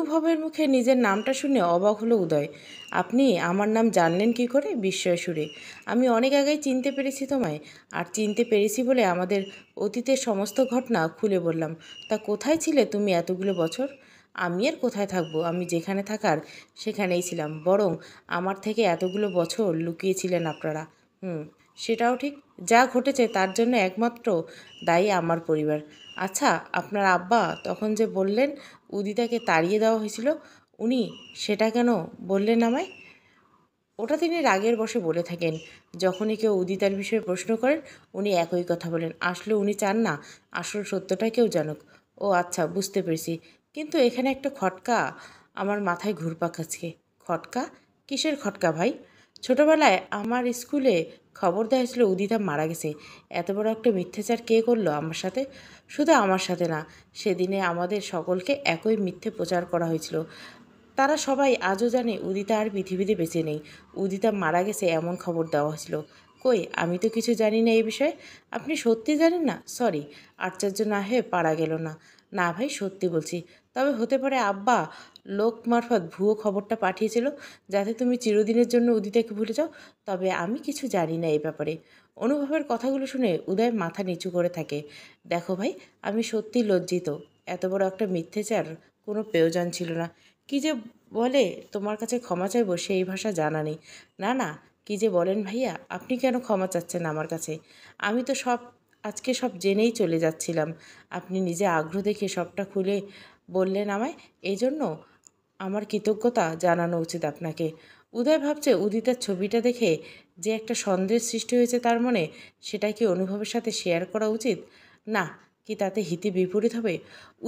অনুভবের মুখে নিজের নামটা শুনে অবাক হলো উদয়। আপনি আমার নাম জানলেন কি করে? বিস্ময় সুরে। আমি অনেক আগেই চিনতে পেরেছি তোমায়, আর চিনতে পেরেছি বলে আমাদের অতীতের সমস্ত ঘটনা খুলে বললাম। তা কোথায় ছিলে তুমি এতগুলো বছর? আমি আর কোথায় থাকবো, আমি যেখানে থাকার সেখানেই ছিলাম, বরং আমার থেকে এতগুলো বছর লুকিয়েছিলেন আপনারা। সেটাও ঠিক। যা ঘটেছে তার জন্য একমাত্র দায়ী আমার পরিবার। আচ্ছা, আপনার আব্বা তখন যে বললেন উদিতাকে তাড়িয়ে দেওয়া হয়েছিল, উনি সেটা কেন বললেন আমায়? ওটা তিনি রাগের বশে বলে থাকেন। যখনই কেউ উদিতার বিষয়ে প্রশ্ন করেন উনি একই কথা বলেন। আসলে উনি চান না আসল সত্যটা কেউ জানুক। ও আচ্ছা, বুঝতে পেরেছি। কিন্তু এখানে একটা খটকা আমার মাথায় ঘুরপাক খাচ্ছে। খটকা? কিসের খটকা ভাই? ছোটবেলায় আমার স্কুলে খবর দেওয়া হয়েছিল উদিতা মারা গেছে। এত বড় একটা মিথ্যাচার কে করলো আমার সাথে? শুধু আমার সাথে না, সেদিনে আমাদের সকলকে একই মিথ্যে প্রচার করা হয়েছিল। তারা সবাই আজও জানে উদিতা আর পৃথিবীতে বেঁচে নেই। উদিতা মারা গেছে এমন খবর দেওয়া হয়েছিল। কই, আমি তো কিছু জানি না এই বিষয়ে। আপনি সত্যি জানেন না? সরি, আশ্চর্য না হয়ে পারা গেল না। না ভাই, সত্যি বলছি। তবে হতে পারে আব্বা লোক মারফত ভুয়ো খবরটা পাঠিয়েছিল যাতে তুমি চিরদিনের জন্য উদিতাকে ভুলে যাও। তবে আমি কিছু জানি না এই ব্যাপারে। অনুভবের কথাগুলো শুনে উদয় মাথা নিচু করে থাকে। দেখো ভাই, আমি সত্যি লজ্জিত। এত বড় একটা মিথ্যেচার কোনো প্রয়োজন ছিল না। কী যে বলে তোমার কাছে ক্ষমা চাইবো সেই ভাষা জানা নেই। না না, কী যে বলেন ভাইয়া, আপনি কেন ক্ষমা চাচ্ছেন আমার কাছে? আমি তো আজকে সব জেনেই চলে যাচ্ছিলাম। আপনি নিজে আগ্রহ দেখে সবটা খুলে বললেন আমায়, এই জন্য আমার কৃতজ্ঞতা জানানো উচিত আপনাকে। উদয় ভাবছে উদিতার ছবিটা দেখে যে একটা সন্দেহের সৃষ্টি হয়েছে তার মনে, সেটা কি অনুভবের সাথে শেয়ার করা উচিত? না, কি তাতে হিতে বিপরীত হবে?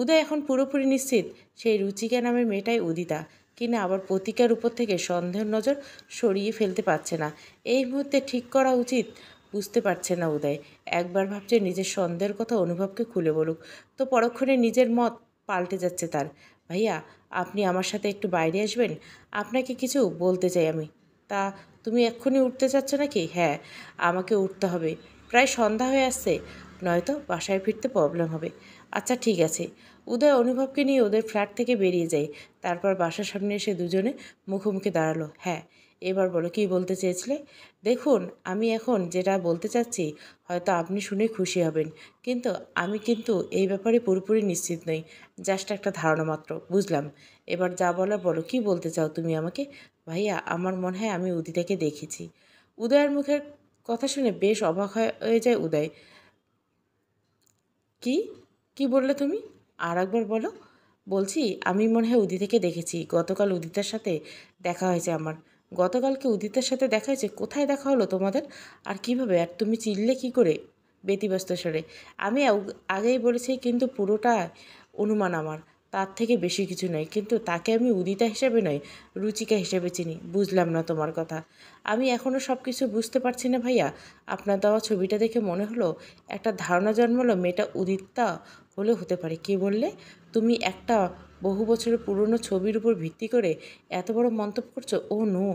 উদয় এখন পুরোপুরি নিশ্চিত সেই রুচিকা নামের মেয়েটাই উদিতা, কিনা আবার প্রতিকার উপর থেকে সন্দেহের নজর সরিয়ে ফেলতে পারছে না। এই মুহূর্তে ঠিক করা উচিত বুঝতে পারছে না উদয়। একবার ভাবছে নিজের সন্দেহের কথা অনুভবকে খুলে বলুক, তো পরক্ষণে নিজের মত পাল্টে যাচ্ছে তার। ভাইয়া, আপনি আমার সাথে একটু বাইরে আসবেন? আপনাকে কিছু বলতে চাই আমি। তা তুমি এক্ষুনি উঠতে চাচ্ছ নাকি? হ্যাঁ, আমাকে উঠতে হবে। প্রায় সন্ধ্যা হয়ে আসছে, নয়তো বাসায় ফিরতে প্রবলেম হবে। আচ্ছা ঠিক আছে। উদয় অনুভবকে নিয়ে ওদের ফ্ল্যাট থেকে বেরিয়ে যায়। তারপর বাসার সামনে এসে দুজনে মুখোমুখি দাঁড়ালো। হ্যাঁ, এবার বলো, কী বলতে চেয়েছিলে? দেখুন, আমি এখন যেটা বলতে চাচ্ছি হয়তো আপনি শুনে খুশি হবেন, কিন্তু আমি এই ব্যাপারে পুরোপুরি নিশ্চিত নই। জাস্ট একটা ধারণা মাত্র। বুঝলাম। এবার যা বলার বলো, কী বলতে চাও তুমি আমাকে? ভাইয়া, আমার মনে হয় আমি উদিতাকে দেখেছি। উদয়ের মুখের কথা শুনে বেশ অবাক হয়ে যায় উদয়। কি? কি বললে তুমি? আর একবার বলো। বলছি, আমি মনে হয় উদিতাকে দেখেছি। গতকাল উদিতার সাথে দেখা হয়েছে আমার। গতকালকে উদিতার সাথে দেখা হয়েছে? কোথায় দেখা হলো তোমাদের? আর কিভাবে? আর তুমি চিনলে কি করে? ব্যতিব্যস্ত স্বরে। আমি আগেই বলেছি, কিন্তু পুরোটা অনুমান আমার। তার থেকে বেশি কিছু নয়। কিন্তু তাকে আমি উদিতা হিসেবে নয়, রুচিকা হিসেবে চিনি। বুঝলাম না তোমার কথা। আমি এখনও সব কিছু বুঝতে পারছি না ভাইয়া। আপনার দেওয়া ছবিটা দেখে মনে হলো, একটা ধারণা জন্মালো মেয়েটা উদিতা হলেও হতে পারে। কে বললে? তুমি একটা বহু বছরের পুরনো ছবির উপর ভিত্তি করে এত বড় মন্তব্য করছো? ও নো।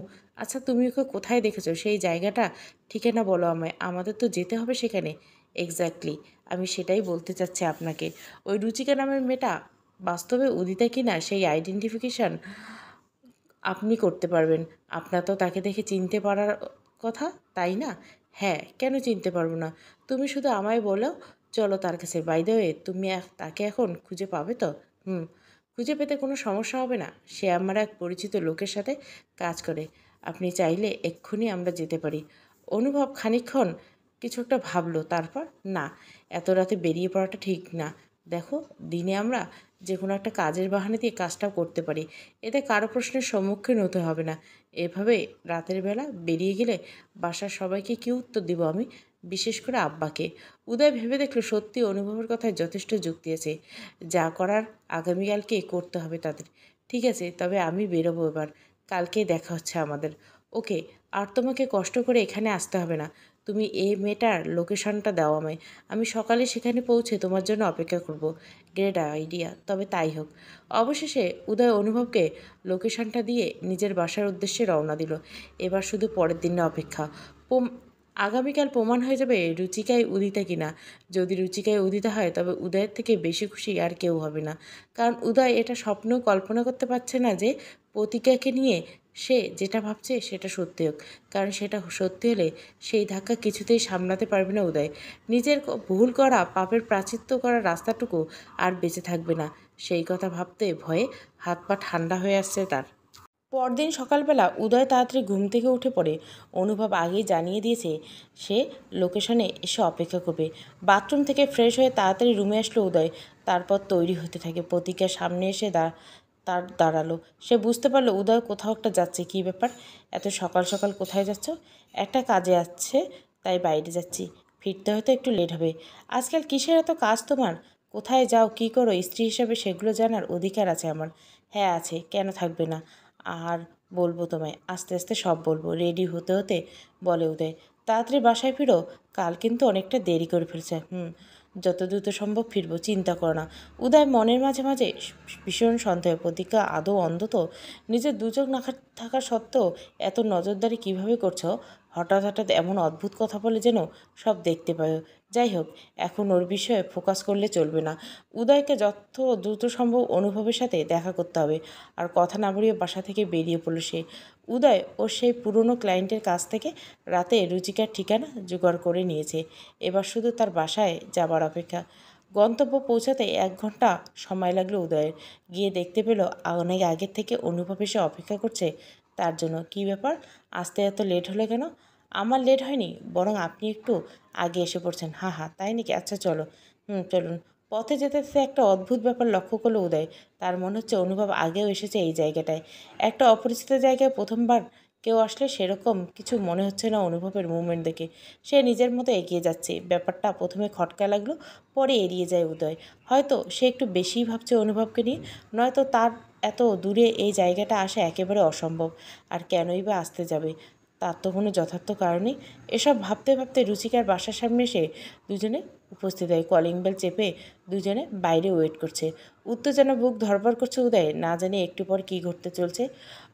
আচ্ছা, তুমি ওকে কোথায় দেখেছো? সেই জায়গাটা, ঠিকানা বলো আমায়। আমাদের তো যেতে হবে সেখানে। এক্স্যাক্টলি, আমি সেটাই বলতে চাচ্ছি আপনাকে। ওই রুচিকা নামের মেয়েটা বাস্তবে উদিতা কিনা সেই আইডেন্টিফিকেশান আপনি করতে পারবেন। আপনার তো তাকে দেখে চিনতে পারার কথা, তাই না? হ্যাঁ, কেন চিনতে পারবো না? তুমি শুধু আমায় বলো, চলো তার কাছে। বাই দ্য ওয়ে, তুমি তাকে এখন খুঁজে পাবে তো? হুম, খুঁজে পেতে কোনো সমস্যা হবে না। সে আমার এক পরিচিত লোকের সাথে কাজ করে। আপনি চাইলে এক্ষুনি আমরা যেতে পারি। অনুভব খানিকক্ষণ কিছু একটা ভাবলো, তারপর, না, এত রাতে বেরিয়ে পড়াটা ঠিক না। দেখো, দিনে আমরা যে কোনো একটা কাজের বাহানা দিয়ে কাজটাও করতে পারি। এতে কারো প্রশ্নের সম্মুখীন হতে হবে না। এভাবে রাতের বেলা বেরিয়ে গেলে বাসার সবাইকে কী উত্তর দিব আমি? বিশেষ করে আব্বাকে। উদয় ভেবে দেখলো সত্যি অনুভবের কথায় যথেষ্ট যুক্তি আছে। যা করার আগামীকালকে করতে হবে তাদের। ঠিক আছে, তবে আমি বেরোবো এবার। কালকে দেখা হচ্ছে আমাদের। ওকে, আর তোমাকে কষ্ট করে এখানে আসতে হবে না। তুমি এই মেয়েটার লোকেশনটা দাও আমায়। আমি সকালে সেখানে পৌঁছে তোমার জন্য অপেক্ষা করব। গ্রেট আইডিয়া, তবে তাই হোক। অবশেষে উদয় অনুভবকে লোকেশনটা দিয়ে নিজের বাসার উদ্দেশ্যে রওনা দিল। এবার শুধু পরের দিনে অপেক্ষা। আগামীকাল প্রমাণ হয়ে যাবে রুচিকাই উদিতা কিনা। যদি রুচিকাই উদিতা হয় তবে উদয়ের থেকে বেশি খুশি আর কেউ হবে না। কারণ উদয় এটা স্বপ্নেও কল্পনা করতে পারছে না যে প্রতিজ্ঞাকে নিয়ে সে যেটা ভাবছে সেটা সত্যি হোক। কারণ সেটা সত্যি হলে সেই ধাক্কা কিছুতেই সামলাতে পারবে না উদয়। নিজের ভুল করা পাপের প্রায়শ্চিত্ত করার রাস্তাটুকু আর বেঁচে থাকবে না। সেই কথা ভাবতে ভয়ে হাত পা ঠান্ডা হয়ে আসছে তার। পরদিন সকালবেলা উদয় তাড়াতাড়ি ঘুম থেকে উঠে পড়ে। অনুভব আগেই জানিয়ে দিয়েছে সে লোকেশনে এসে অপেক্ষা করবে। বাথরুম থেকে ফ্রেশ হয়ে তাড়াতাড়ি রুমে আসলো উদয়। তারপর তৈরি হতে থাকে। প্রতীক্ষার সামনে এসে তার দাঁড়ালো। সে বুঝতে পারলো উদয় কোথাও একটা যাচ্ছে। কী ব্যাপার, এত সকাল সকাল কোথায় যাচ্ছ? একটা কাজে আছে, তাই বাইরে যাচ্ছি, ফিরতে হয়তো একটু লেট হবে। আজকাল কিসের এত কাজ তোমার? কোথায় যাও, কী করো, স্ত্রী হিসেবে সেগুলো জানার অধিকার আছে আমার। হ্যাঁ আছে, কেন থাকবে না। আর বলবো তোমায়, আস্তে আস্তে সব বলবো। রেডি হতে হতে বলে উদয়, তাড়াতাড়ি বাসায় ফিরো, কাল কিন্তু অনেকটা দেরি করে ফেলছে। যত দ্রুত সম্ভব ফিরবো, চিন্তা করো না। উদয় মনের মাঝে মাঝে ভীষণ সন্দেহ, প্রতীক্ষা আদৌ অন্ধ তো? নিজের দুচোখ না থাকা সত্ত্বেও এত নজরদারি কিভাবে করছো? হঠাৎ হঠাৎ এমন অদ্ভুত কথা বলে যেন সব দেখতে পায়। যাই হোক, এখন ওর বিষয়ে ফোকাস করলে চলবে না। উদয়কে যত দ্রুত সম্ভব অনুভবের সাথে দেখা করতে হবে। আর কথা না বাড়িয়ে বাসা থেকে বেরিয়ে পড়ল সে। উদয় ওর সেই পুরনো ক্লায়েন্টের কাছ থেকে রাতে রুচিকার ঠিকানা জোগাড় করে নিয়েছে। এবার শুধু তার বাসায় যাবার অপেক্ষা। গন্তব্য পৌঁছাতে 1 ঘন্টা সময় লাগলো উদয়ের। গিয়ে দেখতে পেল অনেক আগের থেকে অনুভব এসে অপেক্ষা করছে তার জন্য। কী ব্যাপার, আসতে এত লেট হলো কেন? আমার লেট হয়নি, বরং আপনি একটু আগে এসে পড়ছেন। হা হা, তাই নাকি? আচ্ছা চলো। চলুন। পথে যেতে যেতে একটা অদ্ভুত ব্যাপার লক্ষ্য করলো উদয়। তার মনে হচ্ছে অনুভব আগেও এসেছে এই জায়গাটায়। একটা অপরিচিত জায়গায় প্রথমবার কেউ আসলে সেরকম কিছু মনে হচ্ছে না অনুভবের মুভমেন্ট দেখে। সে নিজের মতো এগিয়ে যাচ্ছে। ব্যাপারটা প্রথমে খটকা লাগলো, পরে এড়িয়ে যায় উদয়। হয়তো সে একটু বেশিই ভাবছে অনুভবকে নিয়ে, নয়তো তার এত দূরে এই জায়গাটা আসা একেবারে অসম্ভব। আর কেনই বা আসতে যাবে, তার তো কোনো যথার্থ কারণেই। এসব ভাবতে ভাবতে রুচিকার বাসার সামনে এসে দুজনে উপস্থিত হয়। কলিং বেল চেপে দুজনে বাইরে ওয়েট করছে। উত্তেজনা বুক ধড়ফড় করছে উদয়, না জানি একটু পর কী ঘটতে চলছে।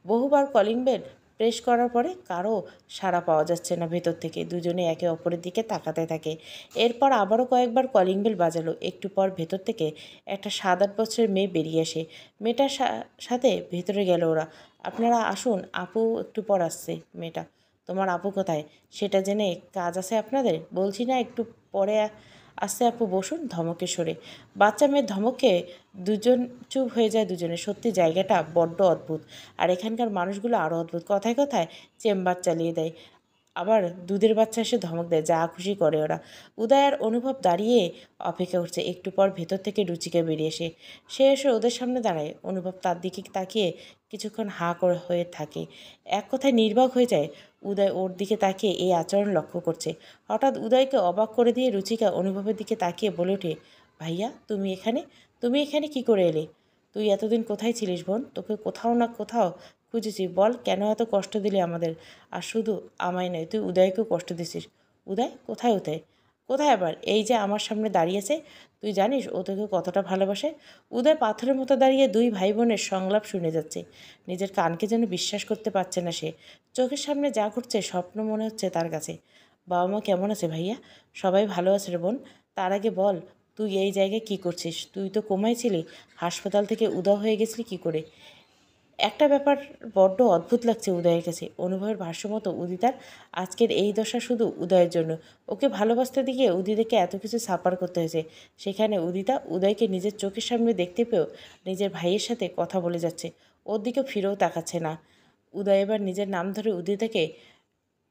বহুবার কলিং বেল প্রেস করার পরে কারও সাড়া পাওয়া যাচ্ছে না ভেতর থেকে। দুজনে একে অপরের দিকে তাকাতে থাকে। এরপর আবারও কয়েকবার কলিং বেল বাজালো। একটু পর ভেতর থেকে একটা 7-8 বছরের মেয়ে বেরিয়ে আসে। মেয়েটার সাথে ভেতরে গেল ওরা। আপনারা আসুন, আপু একটু পর আসছে। মেয়েটা, তোমার আপু কোথায় সেটা জেনে কাজ আছে আপনাদের? বলছি না একটু পরে আসছে আপু, বসুন। ধমকে সরে বাচ্চা মেয়ের ধমকে দুজন চুপ হয়ে যায় দুজনে। সত্যি জায়গাটা বড্ড অদ্ভুত। আর এখানকার মানুষগুলো আরও অদ্ভুত। কথায় কথায় চেম্বার চালিয়ে দেয়, আবার দুধের বাচ্চা এসে ধমক দেয়, যা খুশি করে ওরা। উদয় আর অনুভব দাঁড়িয়ে অপেক্ষা করছে। একটু পর ভেতর থেকে রুচিকা বেরিয়ে এসে সে এসে ওদের সামনে দাঁড়ায়। অনুভব তার দিকে তাকিয়ে কিছুক্ষণ হাঁ করে হয়ে থাকে। এক কথায় নির্বাক হয়ে যায়। উদয় ওর দিকে তাকিয়ে এই আচরণ লক্ষ্য করছে। হঠাৎ উদয়কে অবাক করে দিয়ে রুচিকা অনুভবের দিকে তাকিয়ে বলে ওঠে, ভাইয়া তুমি এখানে? তুমি এখানে কি করে এলে? তুই এতদিন কোথায় ছিলিস বোন? তোকে কোথাও না কোথাও খুঁজেছি, বল কেন এত কষ্ট দিলি আমাদের? আর শুধু আমায় নয়, তুই উদয়কেও কষ্ট দিছিস। উদয় কোথায়? উদয় কোথায় আবার? এই যে আমার সামনে দাঁড়িয়েছে। তুই জানিস ও তোকে কতটা ভালোবাসে? উদয় পাথরের মতো দাঁড়িয়ে দুই ভাই বোনের সংলাপ শুনে যাচ্ছে। নিজের কানকে যেন বিশ্বাস করতে পারছে না সে। চোখের সামনে যা ঘটছে স্বপ্ন মনে হচ্ছে তার কাছে। বাবা মা কেমন আছে ভাইয়া? সবাই ভালো আছে রে বোন। তার আগে বল, তুই এই জায়গায় কী করছিস? তুই তো কোমায় ছিলি, হাসপাতাল থেকে উধাও হয়ে গেছিলি কী করে? একটা ব্যাপার বড্ড অদ্ভুত লাগছে উদয়ের কাছে। অনুভবের ভাষ্যমতো উদিতার আজকের এই দশা শুধু উদয়ের জন্য। ওকে ভালোবাসতে দিকে উদিতাকে এত কিছু সাফার করতে হয়েছে। সেখানে উদিতা উদয়কে নিজের চোখের সামনে দেখতে পেয়েও নিজের ভাইয়ের সাথে কথা বলে যাচ্ছে। ওর দিকে ফিরেও তাকাচ্ছে না। উদয় এবার নিজের নাম ধরে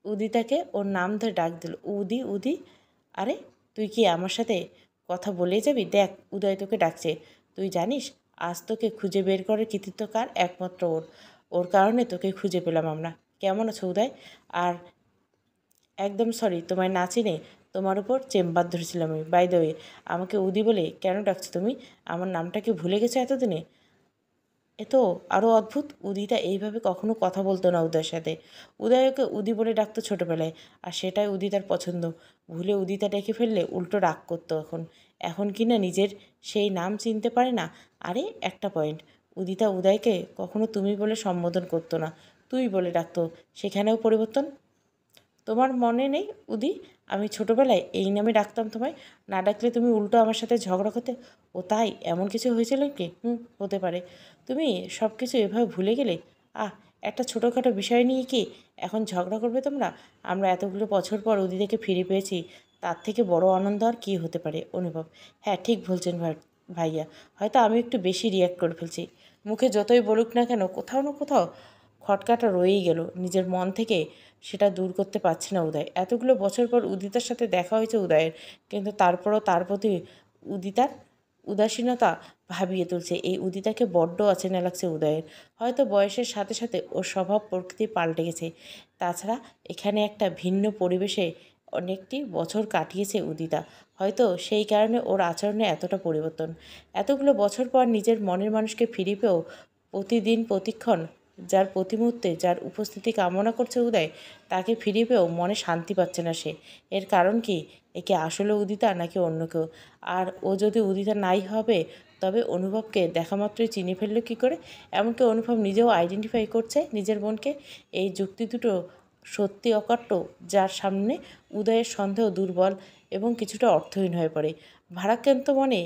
উদিতাকে ওর নাম ধরে ডাক দিল, উদি উদি। আরে তুই কি আমার সাথে কথা বলেই যাবি? দেখ উদয় তোকে ডাকছে। তুই জানিস আজ তোকে খুঁজে বের করার কৃতিত্ব কার? একমাত্র ওর। ওর কারণে তোকে খুঁজে পেলাম আমরা। কেমন আছো উদয়? আর একদম সরি তোমায় না চিনে তোমার উপর চেম্বার ধরেছিলাম আমি। বাই দ্য ওয়ে, আমাকে উদি বলে কেন ডাকছো তুমি? আমার নামটা কি ভুলে গেছো এতদিনে? এ তো আরও অদ্ভুত। উদিতা এইভাবে কখনো কথা বলতো না উদয়ের সাথে। উদয় ওকে উদি বলে ডাকতো ছোটোবেলায়, আর সেটাই উদিতার পছন্দ। ভুলে উদিতা ডেকে ফেললে উল্টো রাগ করতো। এখন কি না নিজের সেই নাম চিনতে পারে না। আরে একটা পয়েন্ট, উদিতা উদয়কে কখনো তুমি বলে সম্বোধন করতো না, তুই বলে ডাকতো। সেখানেও পরিবর্তন। তোমার মনে নেই উদি, আমি ছোটোবেলায় এই নামে ডাকতাম তোমায়? না ডাকলে তুমি উল্টো আমার সাথে ঝগড়া করতে। ও তাই, এমন কিছু হয়েছিল কি? হতে পারে। তুমি সব কিছু এভাবে ভুলে গেলে? একটা ছোটোখাটো বিষয় নিয়ে কি এখন ঝগড়া করবে তোমরা? আমরা এতগুলো বছর পর উদিদেরকে ফিরে পেয়েছি, তার থেকে বড় আনন্দ আর কী হতে পারে অনুভব? হ্যাঁ, ঠিক বলছেন ভাইয়া। হয়তো আমি একটু বেশি রিয়্যাক্ট করে ফেলছি। মুখে যতই বলুক না কেন, কোথাও না কোথাও খটকাটা রয়েই গেল। নিজের মন থেকে সেটা দূর করতে পারছে না উদয়। এতগুলো বছর পর উদিতার সাথে দেখা হয়েছে উদয়ের, কিন্তু তারপরও তার প্রতি উদিতার উদাসীনতা ভাবিয়ে তুলছে। এই উদিতাকে বড্ড অচেনা লাগছে উদয়ের। হয়তো বয়সের সাথে সাথে ওর স্বভাব প্রকৃতি পাল্টে গেছে। তাছাড়া এখানে একটা ভিন্ন পরিবেশে অনেকটি বছর কাটিয়েছে উদিতা। হয়তো সেই কারণে ওর আচরণে এতটা পরিবর্তন। এতগুলো বছর পর নিজের মনের মানুষকে ফিরে পেয়েও প্রতিদিন প্রতিক্ষণ যার প্রতি মুহূর্তে যার উপস্থিতি কামনা করছে উদয়, তাকে ফিরে পেয়েও মনে শান্তি পাচ্ছে না সে। এর কারণ কি? একে আসলে উদিতা নাকি অন্য কেউ? আর ও যদি উদিতা নাই হবে, তবে অনুভবকে দেখা মাত্রই চিনে ফেললো কী করে? এমনকি অনুভব নিজেও আইডেন্টিফাই করছে নিজের বোনকে। এই যুক্তি দুটো সত্যি অকাট্য, যার সামনে উদয়ের সন্দেহ দুর্বল এবং কিছুটা অর্থহীন হয়ে পড়ে। ভারাক্রান্ত মনে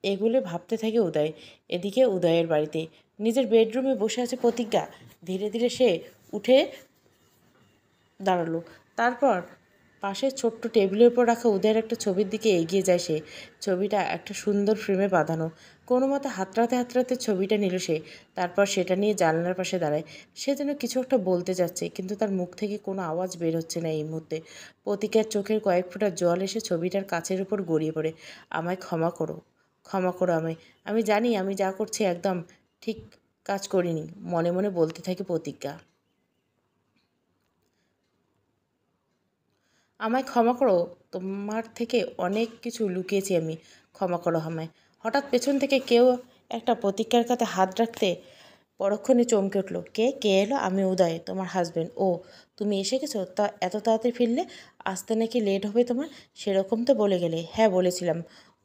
এগুলো ভাবতে থাকে উদয়। এদিকে উদয়ের বাড়িতে নিজের বেডরুমে বসে আছে প্রতিজ্ঞা। ধীরে ধীরে সে উঠে দাঁড়ালো। তারপর পাশের ছোট্ট টেবিলের উপর রাখা উদয়ের একটা ছবির দিকে এগিয়ে যায় সে। ছবিটা একটা সুন্দর ফ্রেমে বাঁধানো। কোনো মতে হাতড়াতে হাতড়াতে ছবিটা নিল সে। তারপর সেটা নিয়ে জানলার পাশে দাঁড়ায়। সে যেন কিছু একটা বলতে যাচ্ছে, কিন্তু তার মুখ থেকে কোনো আওয়াজ বের হচ্ছে না এই মুহূর্তে। প্রতিজ্ঞার চোখের কয়েক ফোঁটা জল এসে ছবিটার কাচের উপর গড়িয়ে পড়ে। আমায় ক্ষমা করো, ক্ষমা করো আমায়। আমি জানি আমি যা করছি একদম ঠিক কাজ করিনি, মনে মনে বলতে থাকে প্রতিজ্ঞা। আমায় ক্ষমা করো, তোমার থেকে অনেক কিছু লুকিয়েছি আমি, ক্ষমা করো আমায়। হঠাৎ পেছন থেকে কেউ একটা প্রতিজ্ঞার কাঁধে হাত রাখতে পরক্ষণে চমকে উঠল। কে এলো? আমি উদয়, তোমার হাজবেন্ড। ও, তুমি এসে গেছো? তা এত তাড়াতাড়ি ফিরলে? আসতে নাকি লেট হবে তোমার? সেরকম তো বলে গেলে। হ্যাঁ, বলেছিলাম।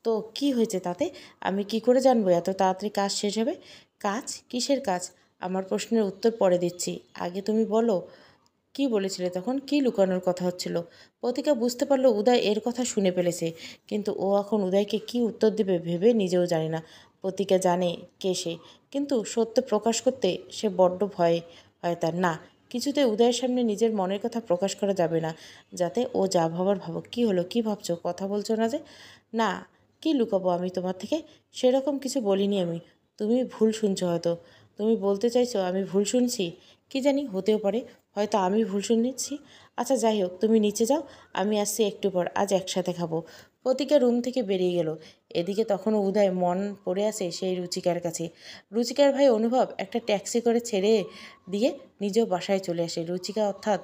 তো কি হয়েছে তাতে? আমি কি করে জানবো এত তাড়াতাড়ি কাজ শেষ হবে? কাজ? কিসের কাজ? আমার প্রশ্নের উত্তর পরে দিচ্ছি, আগে তুমি বলো কি বলেছিলে তখন? কি লুকানোর কথা হচ্ছিল? প্রতিকা বুঝতে পারলো উদয় এর কথা শুনে ফেলেছে, কিন্তু ও এখন উদয়কে কি উত্তর দেবে ভেবে নিজেও জানে না। প্রতিকা জানে কে সে, কিন্তু সত্য প্রকাশ করতে সে বড্ড ভয় হয় তার। না, কিছুতে উদয়ের সামনে নিজের মনের কথা প্রকাশ করা যাবে না, যাতে ও যা ভাবার ভাবুক। কী হলো? কী ভাবছো? কথা বলছো না যে? না, কি লুকাবো আমি তোমার থেকে? সেরকম কিছু বলিনি আমি। তুমি ভুল শুনছো হয়তো। তুমি বলতে চাইছো আমি ভুল শুনছি? কি জানি, হতেও পারে। হয়তো আমি ভুল শুনেছি। আচ্ছা যাই হোক, তুমি নিচে যাও, আমি আসছি একটু পর, আজ একসাথে খাবো। প্রতিকা রুম থেকে বেরিয়ে গেল। এদিকে তখনও উদয় মন পড়ে আছে সেই রুচিকার কাছে। রুচিকার ভাই অনুভব একটা ট্যাক্সি করে ছেড়ে দিয়ে নিজেও বাসায় চলে আসে। রুচিকা অর্থাৎ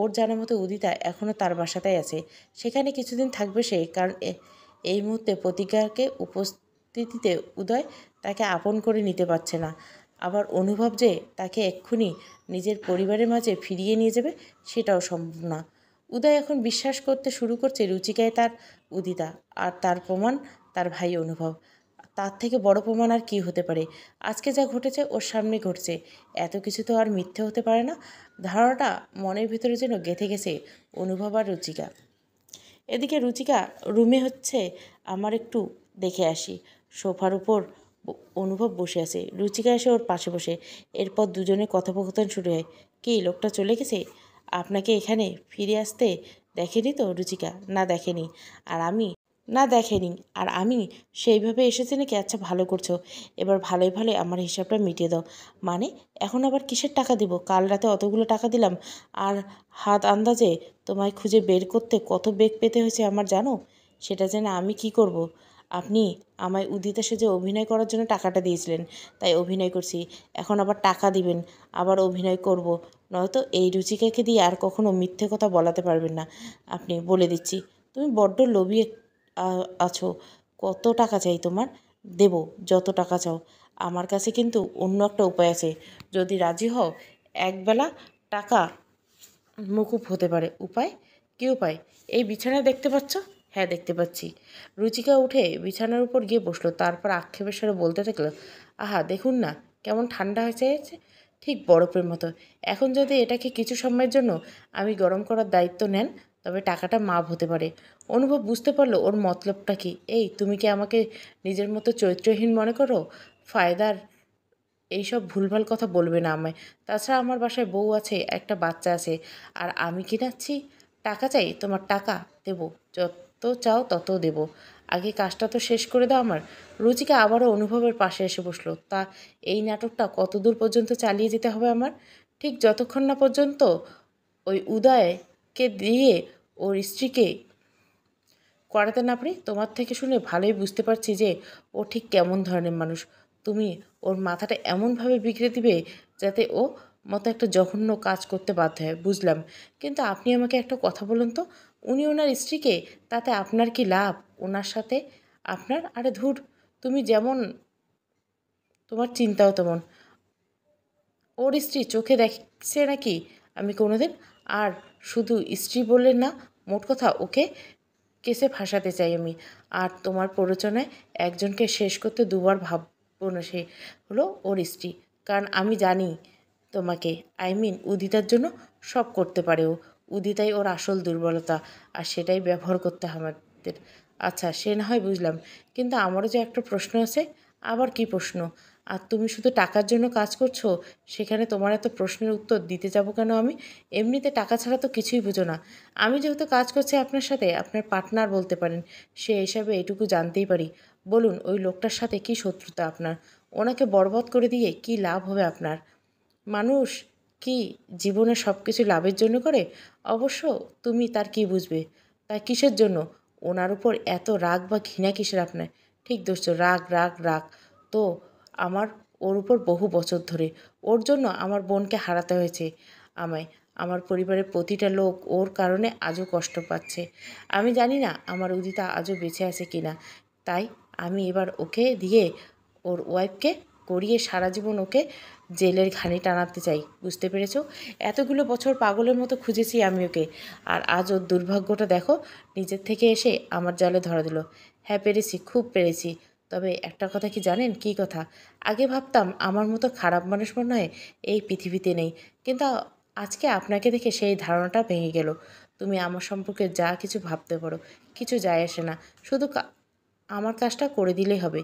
ওর জানা মতো উদিতা এখনও তার বাসাতেই আছে। সেখানে কিছুদিন থাকবে সে, কারণ এই মুহূর্তে প্রতিজ্ঞাকে উপস্থিতিতে উদয় তাকে আপন করে নিতে পারছে না। আবার অনুভব যে তাকে এক্ষুনি নিজের পরিবারের মাঝে ফিরিয়ে নিয়ে যাবে, সেটাও সম্ভব না। উদয় এখন বিশ্বাস করতে শুরু করছে রুচিকায় তার উদিতা, আর তার প্রমাণ তার ভাই অনুভব। তার থেকে বড় প্রমাণ আর কি হতে পারে? আজকে যা ঘটেছে ওর সামনে ঘটছে, এত কিছু তো আর মিথ্যে হতে পারে না। ধারণাটা মনের ভিতরে যেন গেঁথে গেছে অনুভব আর রুচিকা। এদিকে রুচিকা রুমে হচ্ছে আমার একটু দেখে আসি। সোফার উপর অনুভব বসে আছে, রুচিকা এসে ওর পাশে বসে। এরপর দুজনে কথোপকথন শুরু হয়। কি, লোকটা চলে গেছে? আপনাকে এখানে ফিরে আসতে দেখেনি তো রুচিকা? না দেখেনি। আর আমি না দেখেনি আর আমি সেইভাবে এসেছি নাকি? আচ্ছা, ভালো করছো। এবার ভালোই ভালোই আমার হিসাবটা মিটিয়ে দাও। মানে এখন আবার কিসের টাকা দিব? কাল রাতে অতগুলো টাকা দিলাম, আর হাত আন্দাজে তোমায় খুঁজে বের করতে কত বেগ পেতে হয়েছে আমার জানো? সেটা জেনে আমি কি করব? আপনি আমায় উদিতা সেজে অভিনয় করার জন্য টাকাটা দিয়েছিলেন, তাই অভিনয় করছি। এখন আবার টাকা দিবেন, আবার অভিনয় করব। নয়তো এই রুচিকাকে দিয়ে আর কখনো মিথ্যে কথা বলাতে পারবেন না আপনি, বলে দিচ্ছি। তুমি বড্ড লোভী আছো। কত টাকা চাই তোমার? দেব, যত টাকা চাও। আমার কাছে কিন্তু অন্য একটা উপায় আছে। যদি রাজি হও, একবেলা টাকা মকুব হতে পারে। উপায়? কী উপায়? এই বিছানা দেখতে পাচ্ছ? হ্যাঁ, দেখতে পাচ্ছি। রুচিকা উঠে বিছানার উপর গিয়ে বসলো। তারপর আক্ষেপের স্বরে বলতে থাকলো, আহা দেখুন না, কেমন ঠান্ডা হয়েছে। ঠিক বরফের মতো। এখন যদি এটাকে কিছু সময়ের জন্য আমি গরম করার দায়িত্ব নেন, তবে টাকাটা মাপ হতে পারে। অনুভব বুঝতে পারলো ওর মতলবটা কি। এই, তুমি কি আমাকে নিজের মতো চরিত্রহীন মনে করো? ফায়দার এইসব ভুলভাল কথা বলবে না আমায়। তাছাড়া আমার বাসায় বউ আছে, একটা বাচ্চা আছে, আর আমি কি নাচ্ছি? টাকা চাই? তোমার টাকা দেবো, যত চাও তত দেবো। আগে কাজটা তো শেষ করে দাও আমার। রুচিকা আবারও অনুভবের পাশে এসে বসলো। তা এই নাটকটা কত দূর পর্যন্ত চালিয়ে যেতে হবে আমার? ঠিক যতক্ষণ না পর্যন্ত ওই উদয়কে দিয়ে ওর স্ত্রীকে করাতে না পারি। তোমার থেকে শুনে ভালোই বুঝতে পারছি যে ও ঠিক কেমন ধরনের মানুষ। তুমি ওর মাথাটা এমনভাবে বিগড়ে দিবে যাতে ও মতো একটা জঘন্য কাজ করতে বাধ্য হয়। বুঝলাম, কিন্তু আপনি আমাকে একটা কথা বলুন তো, উনি ওনার স্ত্রীকে, তাতে আপনার কি লাভ? ওনার সাথে আপনার, আরে ধুর, তুমি যেমন তোমার চিন্তাও তেমন। ওর স্ত্রী চোখে দেখছে নাকি আমি কোনোদিন? আর শুধু স্ত্রী বললেন না, মোট কথা ওকে কেসে ফাঁসাতে চাই আমি। আর তোমার প্ররোচনায় একজনকে শেষ করতে দুবার ভাববো না, সে হলো ওর স্ত্রী। কারণ আমি জানি তোমাকে, আই মিন উদিতার জন্য সব করতে পারে ও। উদিতাই ওর আসল দুর্বলতা, আর সেটাই ব্যবহার করতে হয় আমাদের। আচ্ছা, সে না হয় বুঝলাম, কিন্তু আমারও যে একটা প্রশ্ন আছে। আবার কি প্রশ্ন? আর তুমি শুধু টাকার জন্য কাজ করছো, সেখানে তোমার এত প্রশ্নের উত্তর দিতে যাব কেন আমি? এমনিতে টাকা ছাড়া তো কিছুই বুঝো না। আমি যেহেতু কাজ করছি আপনার সাথে, আপনার পার্টনার বলতে পারেন, সে হিসাবে এটুকু জানতেই পারি। বলুন, ওই লোকটার সাথে কি শত্রুতা আপনার? ওনাকে বরবাদ করে দিয়ে কি লাভ হবে আপনার? মানুষ কি জীবনে সব কিছু লাভের জন্য করে? অবশ্য তুমি তার কি বুঝবে? তা কিসের জন্য ওনার উপর এত রাগ বা ঘৃণা কিসের আপনার? ঠিক দোস্ত, রাগ রাগ রাগ তো আমার ওর উপর বহু বছর ধরে। ওর জন্য আমার বোনকে হারাতে হয়েছে আমায়। আমার পরিবারের প্রতিটা লোক ওর কারণে আজও কষ্ট পাচ্ছে। আমি জানি না আমার উদিতা আজও বেঁচে আছে কি না। তাই আমি এবার ওকে দিয়ে ওর ওয়াইফকে করিয়ে সারা জীবন ওকে জেলের ঘানি টানাতে চাই। বুঝতে পেরেছো? এতগুলো বছর পাগলের মতো খুঁজেছি আমি ওকে, আর আজ ওর দুর্ভাগ্যটা দেখো, নিজের থেকে এসে আমার জালে ধরা দিল। হ্যাঁ, পেরেছি, খুব পেরেছি। তবে একটা কথা কি জানেন? কী কথা? আগে ভাবতাম আমার মতো খারাপ মানুষ মনে হয় এই পৃথিবীতে নেই, কিন্তু আজকে আপনাকে দেখে সেই ধারণাটা ভেঙে গেল। তুমি আমার সম্পর্কে যা কিছু ভাবতে পারো, কিছু যায় আসে না। শুধু আমার কাজটা করে দিলেই হবে।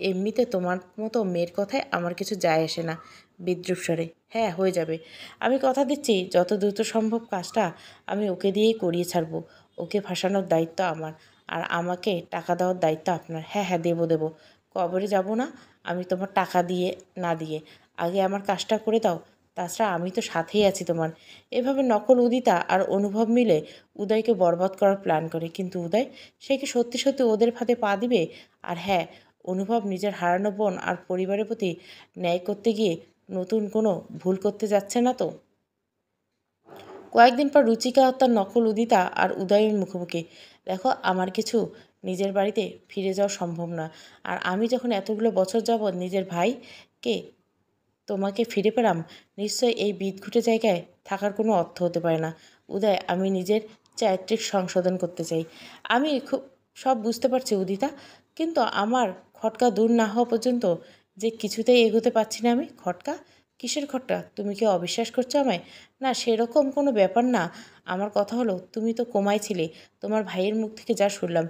এমনিতে তোমার মতো মেয়ের কথায় আমার কিছু যায় আসে না। বিদ্রূপ স্বরে, হ্যাঁ, হয়ে যাবে। আমি কথা দিচ্ছি, যত দ্রুত সম্ভব কাজটা আমি ওকে দিয়েই করিয়ে ছাড়বো। ওকে ফাঁসানোর দায়িত্ব আমার, আর আমাকে টাকা দেওয়ার দায়িত্ব আপনার। হ্যাঁ হ্যাঁ, দেবো দেবো। কবরে যাব না আমি তোমার টাকা দিয়ে না দিয়ে। আগে আমার কাজটা করে দাও। তাছাড়া আমি তো সাথেই আছি তোমার। এভাবে নকল উদিতা আর অনুভব মিলে উদয়কে বরবাদ করার প্ল্যান করে। কিন্তু উদয়, সে কি সত্যি সত্যি ওদের ফাঁদে পা দিবে? আর হ্যাঁ, অনুভব নিজের হারানো বোন আর পরিবারের প্রতি ন্যায় করতে গিয়ে নতুন কোনো ভুল করতে যাচ্ছে না তো? কয়েকদিন পর রুচিকা হত্যার নকল উদিতা আর উদয়ের মুখোমুখি। দেখো, আমার কিছু নিজের বাড়িতে ফিরে যাওয়া সম্ভব না। আর আমি যখন এতগুলো বছর যাবৎ নিজের ভাইকে তোমাকে ফিরে পেলাম, নিশ্চয়ই এই বিদঘুটে জায়গায় থাকার কোনো অর্থ হতে পারে না। উদয়, আমি নিজের চারিত্রিক সংশোধন করতে চাই। আমি খুব সব বুঝতে পারছি উদিতা, কিন্তু আমার খটকা দূর না হওয়া পর্যন্ত যে কিছুতেই এগোতে পারছি না আমি। খটকা? কিসের খটকা? তুমি কি অবিশ্বাস করছো আমায়? না, সেরকম কোনো ব্যাপার না। আমার কথা হলো, তুমি তো কোমায় ছিলে। তোমার ভাইয়ের মুখ থেকে যা শুনলাম,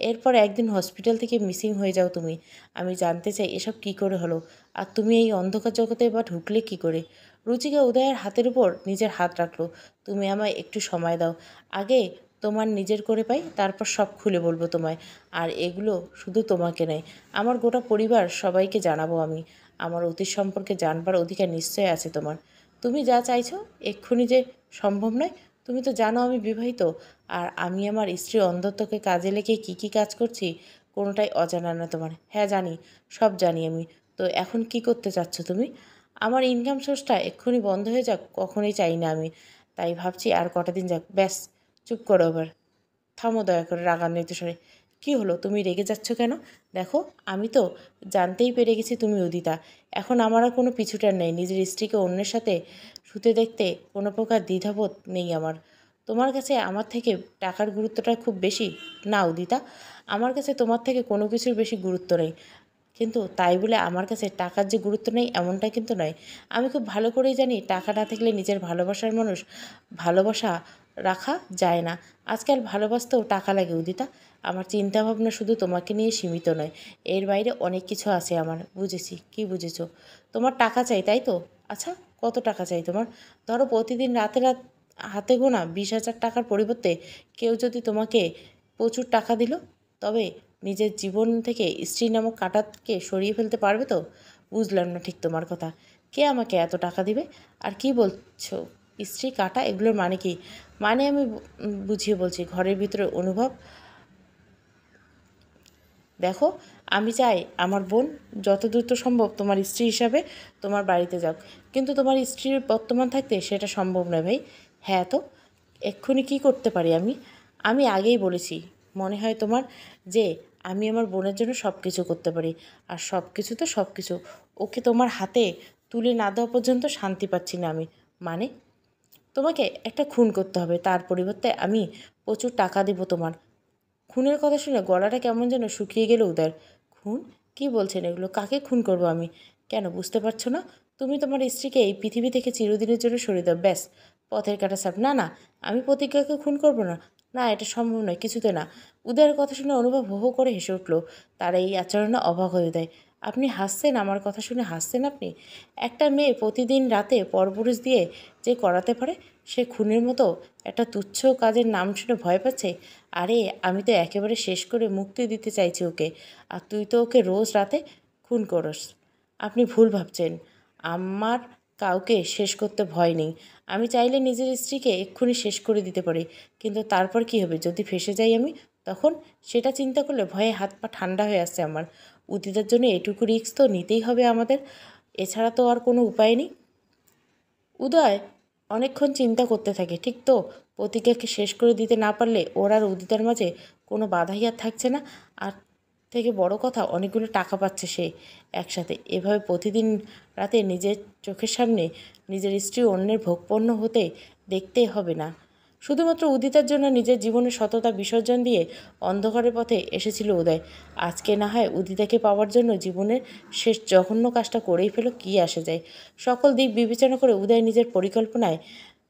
এরপর একদিন হসপিটাল থেকে মিসিং হয়ে যাও তুমি। আমি জানতে চাই এসব কী করে হলো, আর তুমি এই অন্ধকার জগতে বা ঢুকলে কী করে? রুচিকা উদয়ের হাতের উপর নিজের হাত রাখলো। তুমি আমায় একটু সময় দাও। আগে তোমার নিজের করে পাই, তারপর সব খুলে বলবো তোমায়। আর এগুলো শুধু তোমাকে নয়, আমার গোটা পরিবার সবাইকে জানাবো আমি। আমার অতীত সম্পর্কে জানবার অধিকার নিশ্চয় আছে তোমার। তুমি যা চাইছো এক্ষুনি যে সম্ভব নয়। তুমি তো জানো আমি বিবাহিত, আর আমি আমার স্ত্রী অন্ধত্বকে কাজে লেগে কী কী কাজ করছি কোনোটাই অজানা না তোমার। হ্যাঁ জানি, সব জানি আমি। তো এখন কি করতে চাচ্ছ তুমি? আমার ইনকাম সোর্সটা এক্ষুনি বন্ধ হয়ে যাক কখনোই চাই না আমি। তাই ভাবছি আর কটা দিন যাক, ব্যাস। চুপ করো এবার। থামো দয়া করে রাগান্বিত স্বরে। কী হলো, তুমি রেগে যাচ্ছ কেন? দেখো, আমি তো জানতেই পেরে গেছি তুমি উদিতা। এখন আমার আর কোনো পিছুটার নেই। নিজের স্ত্রীকে অন্যের সাথে শুতে দেখতে কোনো প্রকার দ্বিধাবোধ নেই আমার। তোমার কাছে আমার থেকে টাকার গুরুত্বটা খুব বেশি? না উদিতা, আমার কাছে তোমার থেকে কোনো কিছুর বেশি গুরুত্ব নেই। কিন্তু তাই বলে আমার কাছে টাকার যে গুরুত্ব নেই এমনটা কিন্তু নয়। আমি খুব ভালো করেই জানি টাকা না থাকলে নিজের ভালোবাসার মানুষ ভালোবাসা রাখা যায় না। আজকাল ভালোবাসতেও টাকা লাগে উদিতা। আমার চিন্তাভাবনা শুধু তোমাকে নিয়ে সীমিত নয়, এর বাইরে অনেক কিছু আছে আমার। বুঝেছি। কি বুঝেছো? তোমার টাকা চাই তাই তো? আচ্ছা, কত টাকা চাই তোমার? ধরো প্রতিদিন রাতে হাতে গোনা 20,000 টাকার পরিবর্তে কেউ যদি তোমাকে প্রচুর টাকা দিল, তবে নিজের জীবন থেকে স্ত্রী নামক কাঁটাকে সরিয়ে ফেলতে পারবে তো? বুঝলাম না ঠিক তোমার কথা। কে আমাকে এত টাকা দিবে? আর কি বলছো? স্ত্রী কাঁটা এগুলোর মানে কি? মানে আমি বুঝিয়ে বলছি, ঘরের ভিতরে অনুভব। দেখো, আমি চাই আমার বোন যত দ্রুত সম্ভব তোমার স্ত্রী হিসাবে তোমার বাড়িতে যাক, কিন্তু তোমার স্ত্রীর বর্তমান থাকতে সেটা সম্ভব নয় ভাই। হ্যাঁ তো এক্ষুনি কি করতে পারি আমি? আমি আগেই বলেছি, মনে হয় তোমার, যে আমি আমার বোনের জন্য সব কিছু করতে পারি। আর সব কিছু তো সব কিছু, ওকে তোমার হাতে তুলে না দেওয়া পর্যন্ত শান্তি পাচ্ছি না আমি। মানে তোমাকে একটা খুন করতে হবে, তার পরিবর্তে আমি প্রচুর টাকা দেবো তোমার। খুনের কথা শুনে গলাটা কেমন যেন শুকিয়ে গেল উদয়ের। খুন? কি বলছেন এগুলো? কাকে খুন করব আমি? কেন বুঝতে পারছো না? তুমি তোমার স্ত্রীকে এই পৃথিবী থেকে চিরদিনের জন্য সরিয়ে দাও, ব্যাস। পথের কাটা সাপ। না না, আমি প্রতিজ্ঞাকে খুন করব না। না, এটা সম্ভব নয়, কিছুতে না। উদয়ের কথা শুনে অনুভব হো হো করে হেসে উঠল। তার এই আচরণে অবাক হয়ে দেয়। আপনি হাসছেন? আমার কথা শুনে হাসছেন আপনি? একটা মেয়ে প্রতিদিন রাতে পরপুরুষ দিয়ে যে করাতে পারে, সে খুনের মতো একটা তুচ্ছ কাজের নাম শুনে ভয় পাচ্ছে? আরে আমি তো একেবারে শেষ করে মুক্তি দিতে চাইছি ওকে, আর তুই তো ওকে রোজ রাতে খুন করস। আপনি ভুল ভাবছেন। আমার কাউকে শেষ করতে ভয় নেই। আমি চাইলে নিজের স্ত্রীকে এক্ষুনি শেষ করে দিতে পারি, কিন্তু তারপর কি হবে যদি ফেঁসে যাই আমি? তখন সেটা চিন্তা করলে ভয়ে হাত পা ঠান্ডা হয়ে আসছে আমার। উদিতার জন্য এটুকু রিস্ক তো নিতেই হবে আমাদের, এছাড়া তো আর কোনো উপায় নেই। উদয় অনেকক্ষণ চিন্তা করতে থাকে। ঠিক তো, প্রতিজ্ঞাকে শেষ করে দিতে না পারলে ওর আর উদিতার মাঝে কোনো বাধাই আর থাকছে না। আর থেকে বড় কথা, অনেকগুলো টাকা পাচ্ছে সে একসাথে। এভাবে প্রতিদিন রাতে নিজের চোখের সামনে নিজের স্ত্রী অন্যের ভোগপণ্য হতে দেখতে হবে না। শুধুমাত্র উদিতার জন্য নিজের জীবনের সততা বিসর্জন দিয়ে অন্ধকারের পথে এসেছিল উদয়। আজকে না হয় উদিতাকে পাওয়ার জন্য জীবনের শেষ জঘন্য কাজটা করেই ফেলো, কী আসে যায়। সকল দিক বিবেচনা করে উদয় নিজের পরিকল্পনায়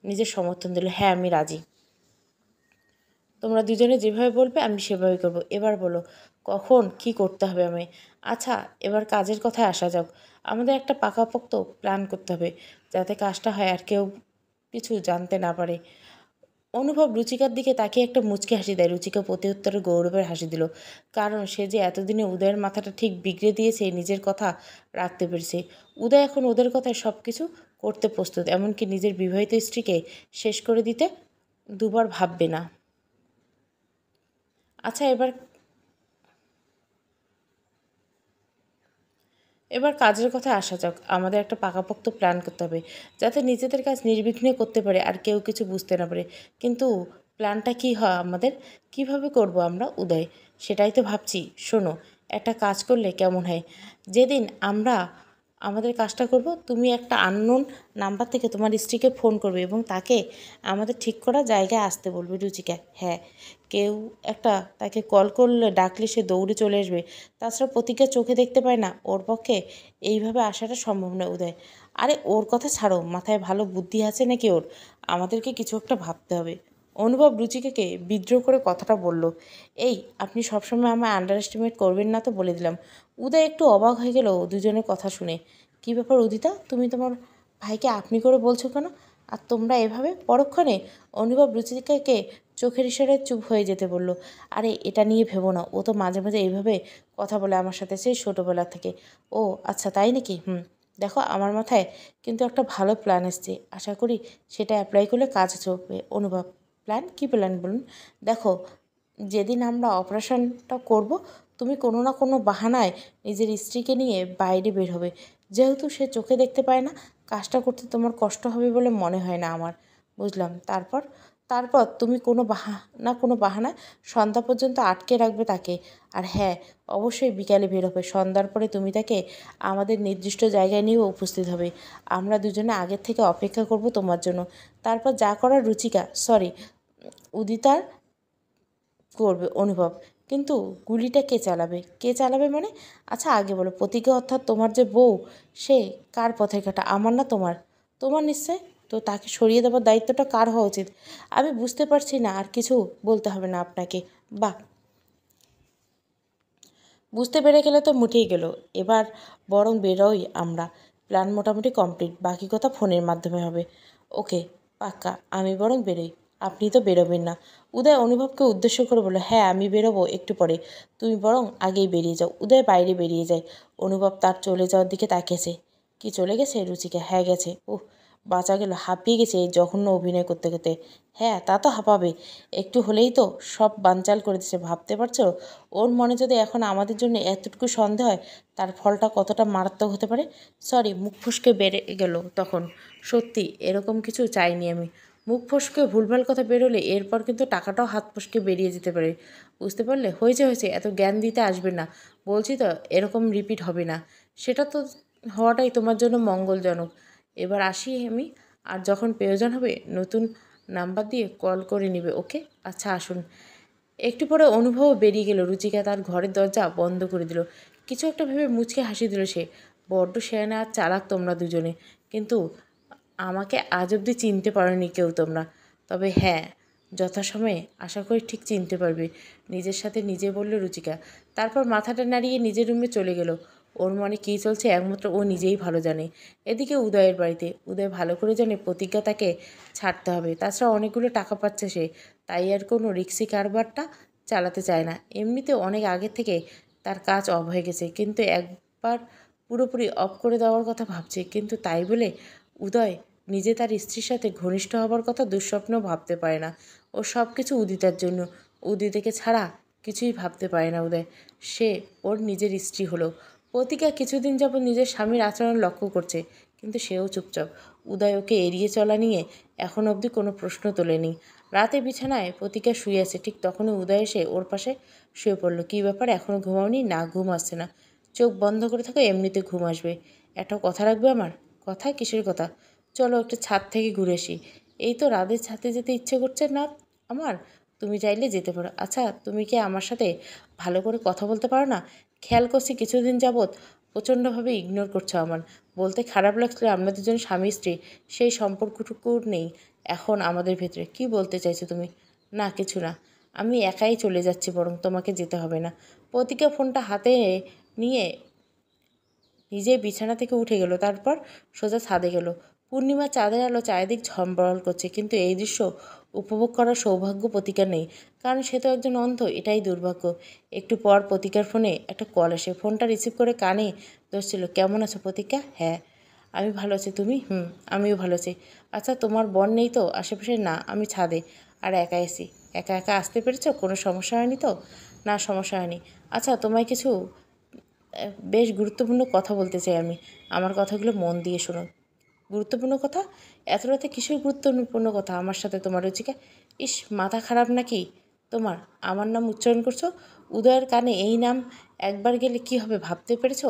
নিজের সমর্থন দিল। হ্যাঁ, আমি রাজি। তোমরা দুজনে যেভাবে বলবে আমি সেভাবেই করবো। এবার বলো কখন কি করতে হবে আমি? আচ্ছা, এবার কাজের কথায় আসা যাক। আমাদের একটা পাকাপোক্ত প্ল্যান করতে হবে, যাতে কাজটা হয় আর কেউ কিছু জানতে না পারে। অনুভব রুচিকার দিকে তাকিয়ে একটা মুচকি হাসি দেয়। রুচিকা প্রতি উত্তরে গৌরবের হাসি দিল, কারণ সে যে এতদিনে উদয়ের মাথাটা ঠিক বিগড়ে দিয়েছে, নিজের কথা রাখতে পেরেছে। উদয় এখন ওদের কথায় সব কিছু করতে প্রস্তুত, এমনকি নিজের বিবাহিত স্ত্রীকে শেষ করে দিতে দুবার ভাববে না। আচ্ছা, এবার কাজের কথায় আসা যাক। আমাদের একটা পাকাপোক্ত প্ল্যান করতে হবে, যাতে নিজেদের কাজ নির্বিঘ্নে করতে পারে আর কেউ কিছু বুঝতে না পারে। কিন্তু প্ল্যানটা কী হয় আমাদের? কিভাবে করব আমরা উদয়? সেটাই তো ভাবছি। শোনো, একটা কাজ করলে কেমন হয়? যেদিন আমরা আমাদের কাজটা করব, তুমি একটা আননোন নাম্বার থেকে তোমার স্ত্রীকে ফোন করবে এবং তাকে আমাদের ঠিক করা জায়গায় আসতে বলবে। রুচিকা: হ্যাঁ, কেউ একটা তাকে কল করলে, ডাকলে সে দৌড়ে চলে আসবে। তাছাড়া প্রতিজ্ঞা চোখে দেখতে পায় না, ওর পক্ষে এইভাবে আসাটা সম্ভব নয় উদয়। আরে ওর কথা ছাড়ো, মাথায় ভালো বুদ্ধি আছে নাকি ওর? আমাদেরকে কিছু একটা ভাবতে হবে। অনুভব রুচিকাকে বিদ্রোহ করে কথাটা বলল। এই, আপনি সবসময় আমায় আন্ডার এস্টিমেট করবেন না তো, বলে দিলাম। উদয় একটু অবাক হয়ে গেল দুজনের কথা শুনে। কী ব্যাপার উদিতা, তুমি তোমার ভাইকে আপনি করে বলছো কেন? আর তোমরা এভাবে পরক্ষণে? অনুভব রুচিকাকে চোখের ইশারায় চুপ হয়ে যেতে বলল। আরে এটা নিয়ে ভেবো না, ও তো মাঝে মাঝে এইভাবে কথা বলে আমার সাথে, সেই ছোটোবেলা থেকে। ও আচ্ছা, তাই নাকি? দেখো, আমার মাথায় কিন্তু একটা ভালো প্ল্যান এসছে, আশা করি সেটা অ্যাপ্লাই করলে কাজ চলবে। অনুভব: প্ল্যান? কী প্ল্যান বলুন? দেখো, যেদিন আমরা অপারেশনটা করব, তুমি কোনো না কোনো বাহানায় নিজের স্ত্রীকে নিয়ে বাইরে বের হবে। যেহেতু সে চোখে দেখতে পায় না, কাজটা করতে তোমার কষ্ট হবে বলে মনে হয় না আমার। বুঝলাম। তারপর? তারপর তুমি কোনো বাহানায় সন্ধ্যা পর্যন্ত আটকে রাখবে তাকে। আর হ্যাঁ, অবশ্যই বিকালে বের হবে। সন্ধ্যার পরে তুমি তাকে আমাদের নির্দিষ্ট জায়গায় নিয়ে উপস্থিত হবে। আমরা দুজনে আগের থেকে অপেক্ষা করব তোমার জন্য। তারপর যা করার রুচিকা, সরি, উদিতার করবে অনুভব। কিন্তু গুলিটা কে চালাবে? কে চালাবে মানে? আচ্ছা আগে বলো, প্রতিজ্ঞা অর্থাৎ তোমার যে বউ, সে কার পথের কাঁটা, আমার না তোমার? তোমার নিশ্চয়। তো তাকে সরিয়ে দেওয়ার দায়িত্বটা কার হওয়া উচিত? আমি বুঝতে পারছি না, আর কিছু বলতে হবে না আপনাকে। বাহ, বুঝতে পেরে গেলে তো মুঠেই গেল। এবার বরং বেরোই আমরা। প্ল্যান মোটামুটি কমপ্লিট, বাকি কথা ফোনের মাধ্যমে হবে। ওকে, পাক্কা। আমি বরং বেরোই। আপনি তো বেরোবেন না? উদয় অনুভবকে উদ্দেশ্য করে বলল, হ্যাঁ আমি বেরোবো একটু পরে, তুমি বরং আগেই বেরিয়ে যাও। উদয় বাইরে বেরিয়ে যায়। অনুভব তার চলে যাওয়ার দিকে তাকিয়েছে। কি চলে গেছে রুচিকা? হ্যাঁ গেছে। উহ, বাঁচা গেল। হাঁপিয়ে গেছে এই জঘন্য অভিনয় করতে করতে। হ্যাঁ তা তো হাঁপাবে, একটু হলেই তো সব বানচাল করে দিচ্ছে, ভাবতে পারছো? ওর মনে যদি এখন আমাদের জন্য এতটুকু সন্দেহ হয়, তার ফলটা কতটা মারাত্মক হতে পারে। সরি, মুখ ফসকে বেড়ে গেল তখন। সত্যি এরকম কিছু চাইনি আমি। মুখ ফসকে ভুলভাল কথা বেরোলে এরপর কিন্তু টাকাটাও হাত ফসকে বেরিয়ে যেতে পারে। বুঝতে পারলে? হয়েছে হয়েছে, এত জ্ঞান দিতে আসবে না। বলছি তো এরকম রিপিট হবে না। সেটা তো হওয়াটাই তোমার জন্য মঙ্গলজনক। এবার আসি আমি। আর যখন প্রয়োজন হবে নতুন নাম্বার দিয়ে কল করে নিবে, ওকে? আচ্ছা আসুন। একটু পরে অনুভবও বেরিয়ে গেল। রুচিকা তার ঘরের দরজা বন্ধ করে দিল। কিছু একটা ভেবে মুচকে হাসি দিল সে। বড্ড শেয়ানা আর চালাক তোমরা দুজনে, কিন্তু আমাকে আজ অবধি চিনতে পারোনি কেউ তোমরা। তবে হ্যাঁ, যথাসময়ে আশা করি ঠিক চিনতে পারবে। নিজের সাথে নিজে বলল রুচিকা। তারপর মাথাটা নাড়িয়ে নিজের রুমে চলে গেল। ওর মনে কী চলছে একমাত্র ও নিজেই ভালো জানে। এদিকে উদয়ের বাড়িতে উদয় ভালো করে জানে প্রতিজ্ঞা তাকে ছাড়তে হবে। তাছাড়া অনেকগুলো টাকা পাচ্ছে সে, তাই আর কোনো রিক্সি কারবারটা চালাতে চায় না। এমনিতে অনেক আগে থেকে তার কাজ অফ হয়ে গেছে, কিন্তু একবার পুরোপুরি অফ করে দেওয়ার কথা ভাবছে। কিন্তু তাই বলে উদয় নিজে তার স্ত্রীর সাথে ঘনিষ্ঠ হবার কথা দুঃস্বপ্নেও ভাবতে পারে না। ও সব কিছু উদিতার জন্য। উদিতাকে ছাড়া কিছুই ভাবতে পারে না উদয়। সে ওর নিজের স্ত্রী হলো। প্রতিজ্ঞা কিছুদিন যাবৎ নিজের স্বামীর আচরণ লক্ষ্য করছে, কিন্তু সেও চুপচাপ। উদয় ওকে এড়িয়ে চলা নিয়ে এখন অবধি কোনো প্রশ্ন তোলেনি। রাতে বিছানায় প্রতিজ্ঞা শুয়ে আছে, ঠিক তখনই উদয় এসে ওর পাশে শুয়ে পড়ল। কী ব্যাপার, এখনও ঘুমাওনি? না, ঘুম আসছে না। চোখ বন্ধ করে থাকো, এমনিতে ঘুম আসবে। একটা কথা রাখবে আমার? কথা? কিসের কথা? চলো একটু ছাদ থেকে ঘুরে আসি। এই তো রাতের ছাদে যেতে ইচ্ছে করছে না আমার। তুমি চাইলে যেতে পারো। আচ্ছা তুমি কি আমার সাথে ভালো করে কথা বলতে পারো না? খেয়াল করছি কিছুদিন যাবৎ প্রচণ্ডভাবে ইগনোর করছো আমার। বলতে খারাপ লাগলে আমরা দুজন স্বামী স্ত্রী, সেই সম্পর্কটুকু নেই এখন আমাদের ভেতরে। কি বলতে চাইছো তুমি? না কিছু না, আমি একাই চলে যাচ্ছি, বরং তোমাকে যেতে হবে না। প্রতিজ্ঞা ফোনটা হাতে নিয়ে নিজে বিছানা থেকে উঠে গেল। তারপর সোজা ছাদে গেল। পূর্ণিমার চাঁদের আলো চারিদিক ঝলমল করছে, কিন্তু এই দৃশ্য উপভোগ করার সৌভাগ্য প্রতিকার নেই, কারণ সে তো একজন অন্ধ। এটাই দুর্ভাগ্য। একটু পর প্রতিকার ফোনে একটা কল আসে। ফোনটা রিসিভ করে কানে ধরছিল। কেমন আছো প্রতিজ্ঞা? হ্যাঁ আমি ভালো আছি। তুমি? আমিও ভালো আছি। আচ্ছা তোমার বোন নেই তো আশেপাশে? না, আমি ছাদে আর একা এসি। একা একা আসতে পেরেছো? কোনো সমস্যা হয়নি তো? না, সমস্যা হয়নি। আচ্ছা তোমায় কিছু বেশ গুরুত্বপূর্ণ কথা বলতে চাই আমি। আমার কথাগুলো মন দিয়ে শোনো। গুরুত্বপূর্ণ কথা? এত রাতে কিসের গুরুত্বপূর্ণ কথা আমার সাথে তোমার রুচিকা? ইস, মাথা খারাপ নাকি তোমার? আমার নাম উচ্চারণ করছো? উদয়ের কানে এই নাম একবার গেলে কি হবে ভাবতে পেরেছো?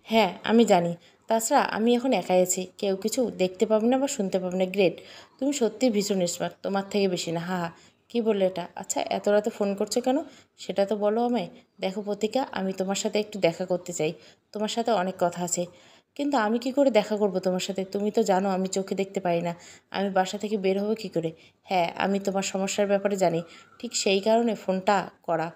হ্যাঁ আমি জানি। তাছাড়া আমি এখন একাই আছি, কেউ কিছু দেখতে পাবে না বা শুনতে পাবে না। গ্রেট, তুমি সত্যিই ভীষণ স্মার্ট। তোমার থেকে বেশি না। হা হা। কী বললে এটা? আচ্ছা এত রাতে ফোন করছো কেন সেটা তো বলো আমায়। দেখো প্রতিকা, আমি তোমার সাথে একটু দেখা করতে চাই। তোমার সাথে অনেক কথা আছে। কিন্তু আমি কি করে দেখা করব তোমার সাথে? তুমি তো জানো আমি চোখে দেখতে পাই না। আমি বাসা থেকে বের হবো কী করে? হ্যাঁ আমি তোমার সমস্যার ব্যাপারে জানি, ঠিক সেই কারণে ফোনটা করা।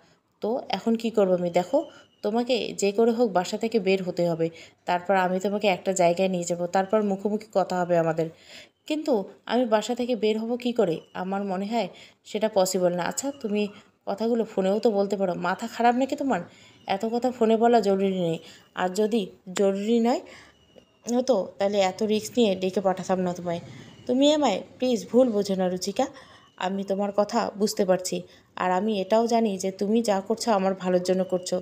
তো এখন কি করবো আমি? দেখো, তোমাকে যে করে হোক বাসা থেকে বের হতে হবে। তারপর আমি তোমাকে একটা জায়গায় নিয়ে যাব, তারপর মুখোমুখি কথা হবে আমাদের। কিন্তু আমি বাসা থেকে বের হব কি করে? আমার মনে হয় সেটা পসিবল না। আচ্ছা তুমি কথাগুলো ফোনেও তো বলতে পারো। মাথা খারাপ নাকি তোমার? এত কথা ফোনে বলা জরুরি নেই। আর যদি জরুরি নয় হতো তাহলে এত রিস্ক নিয়ে ডেকে পাঠাতাম না তোমায়। তুমি আমায় প্লিজ ভুল বোঝো না রুচিকা। আমি তোমার কথা বুঝতে পারছি, আর আমি এটাও জানি যে তুমি যা করছো আমার ভালোর জন্য করছো।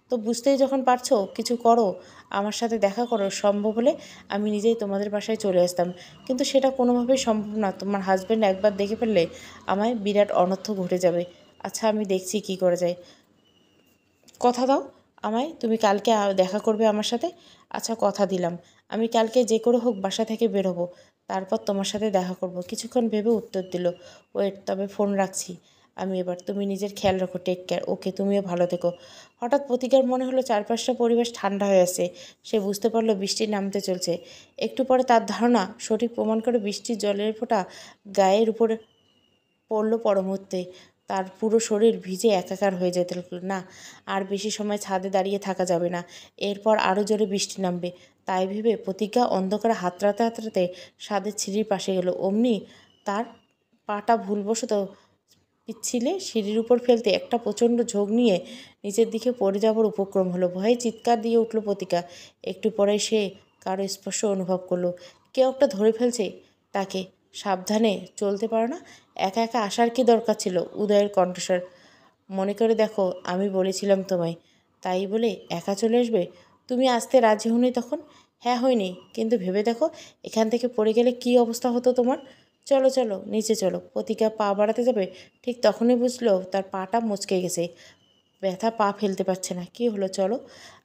তো বুঝতেই যখন পারছো, কিছু করো, আমার সাথে দেখা করো। সম্ভব হলে আমি নিজেই তোমাদের বাসায় চলে আসতাম, কিন্তু সেটা কোনোভাবেই সম্ভব না। তোমার হাজব্যান্ড একবার দেখে ফেললে আমায় বিরাট অনর্থ ঘটে যাবে। আচ্ছা আমি দেখছি কি করা যায়। কথা দাও, আমায় তুমি কালকে দেখা করবে আমার সাথে? আচ্ছা, কথা দিলাম। আমি কালকে যে করে হোক বাসা থেকে বের হবো, তারপর তোমার সাথে দেখা করব। কিছুক্ষণ ভেবে উত্তর দিল, ওয়েট, তবে ফোন রাখছি আমি এবার। তুমি নিজের খেয়াল রাখো, টেক কেয়ার। ওকে, তুমিও ভালো থেকো। হঠাৎ প্রতিকার মনে হলো চারপাশটা পরিবেশ ঠান্ডা হয়ে আছে। সে বুঝতে পারলো বৃষ্টি নামতে চলছে। একটু পরে তার ধারণা সঠিক প্রমাণ করে বৃষ্টির জলের ফোঁটা গায়ের উপরে পড়ল পরমুহূর্তে। তার পুরো শরীর ভিজে একাকার হয়ে যেতে লাগলো। না, আর বেশি সময় ছাদে দাঁড়িয়ে থাকা যাবে না। এরপর আরও জোরে বৃষ্টি নামবে। তাই ভেবে প্রতিজ্ঞা অন্ধকারে হাতড়াতে হাতড়াতে ছাদের সিঁড়ির পাশে গেল। অমনি তার পাটা ভুলবশত পিচ্ছিলে সিঁড়ির উপর ফেলতে একটা প্রচণ্ড ঝোঁক নিয়ে নিচের দিকে পড়ে যাবার উপক্রম হলো। ভয়ে চিৎকার দিয়ে উঠল প্রতিকা। একটু পরে সে কারো স্পর্শ অনুভব করলো। কেউ একটা ধরে ফেলছে তাকে। সাবধানে, চলতে পারো না? একা একা আসার কি দরকার ছিল? উদয়ের কণ্ঠস্বর। মনে করে দেখো, আমি বলেছিলাম তোমায়। তাই বলে একা চলে আসবে? তুমি আসতে রাজি হওনি তখন? হ্যাঁ, হয়নি, কিন্তু ভেবে দেখো এখান থেকে পড়ে গেলে কী অবস্থা হতো তোমার। চলো চলো, নিচে চলো। প্রতিকা পা বাড়াতে যাবে, ঠিক তখনই বুঝলো তার পাটা মচকে গেছে। ব্যথা, পা ফেলতে পারছে না। কি হলো? চলো।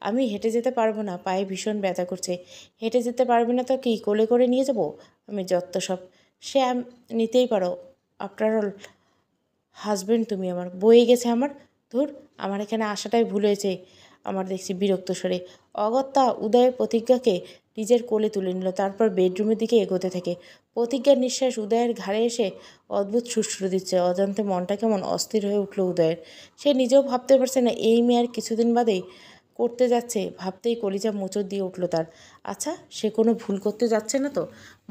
আমি হেঁটে যেতে পারবো না, পায়ে ভীষণ ব্যথা করছে। হেঁটে যেতে পারবে না তো কি, কোলে করে নিয়ে যাব? আমি যত্ত সব। সে নিতেই পারো, আফটার অল হাজবেন্ড তুমি আমার। বয়ে গেছে আমার। ধুর, আমার এখানে আসাটাই ভুল হয়েছে আমার, দেখছি বিরক্ত স্বরে। অগত্যা উদয়ের প্রতিজ্ঞাকে নিজের কোলে তুলে নিল, তারপর বেডরুমের দিকে এগোতে থাকে। প্রতিজ্ঞার নিঃশ্বাস উদয়ের ঘাড়ে এসে অদ্ভুত সুশ্রু দিচ্ছে। অজান্তে মনটা কেমন অস্থির হয়ে উঠল উদয়ের। সে নিজেও ভাবতে পারছে না এই মেয়ে আর কিছুদিন বাদেই করতে যাচ্ছে। ভাবতেই কলিজা মোচড় দিয়ে উঠল তার। আচ্ছা, সে কোনো ভুল করতে যাচ্ছে না তো?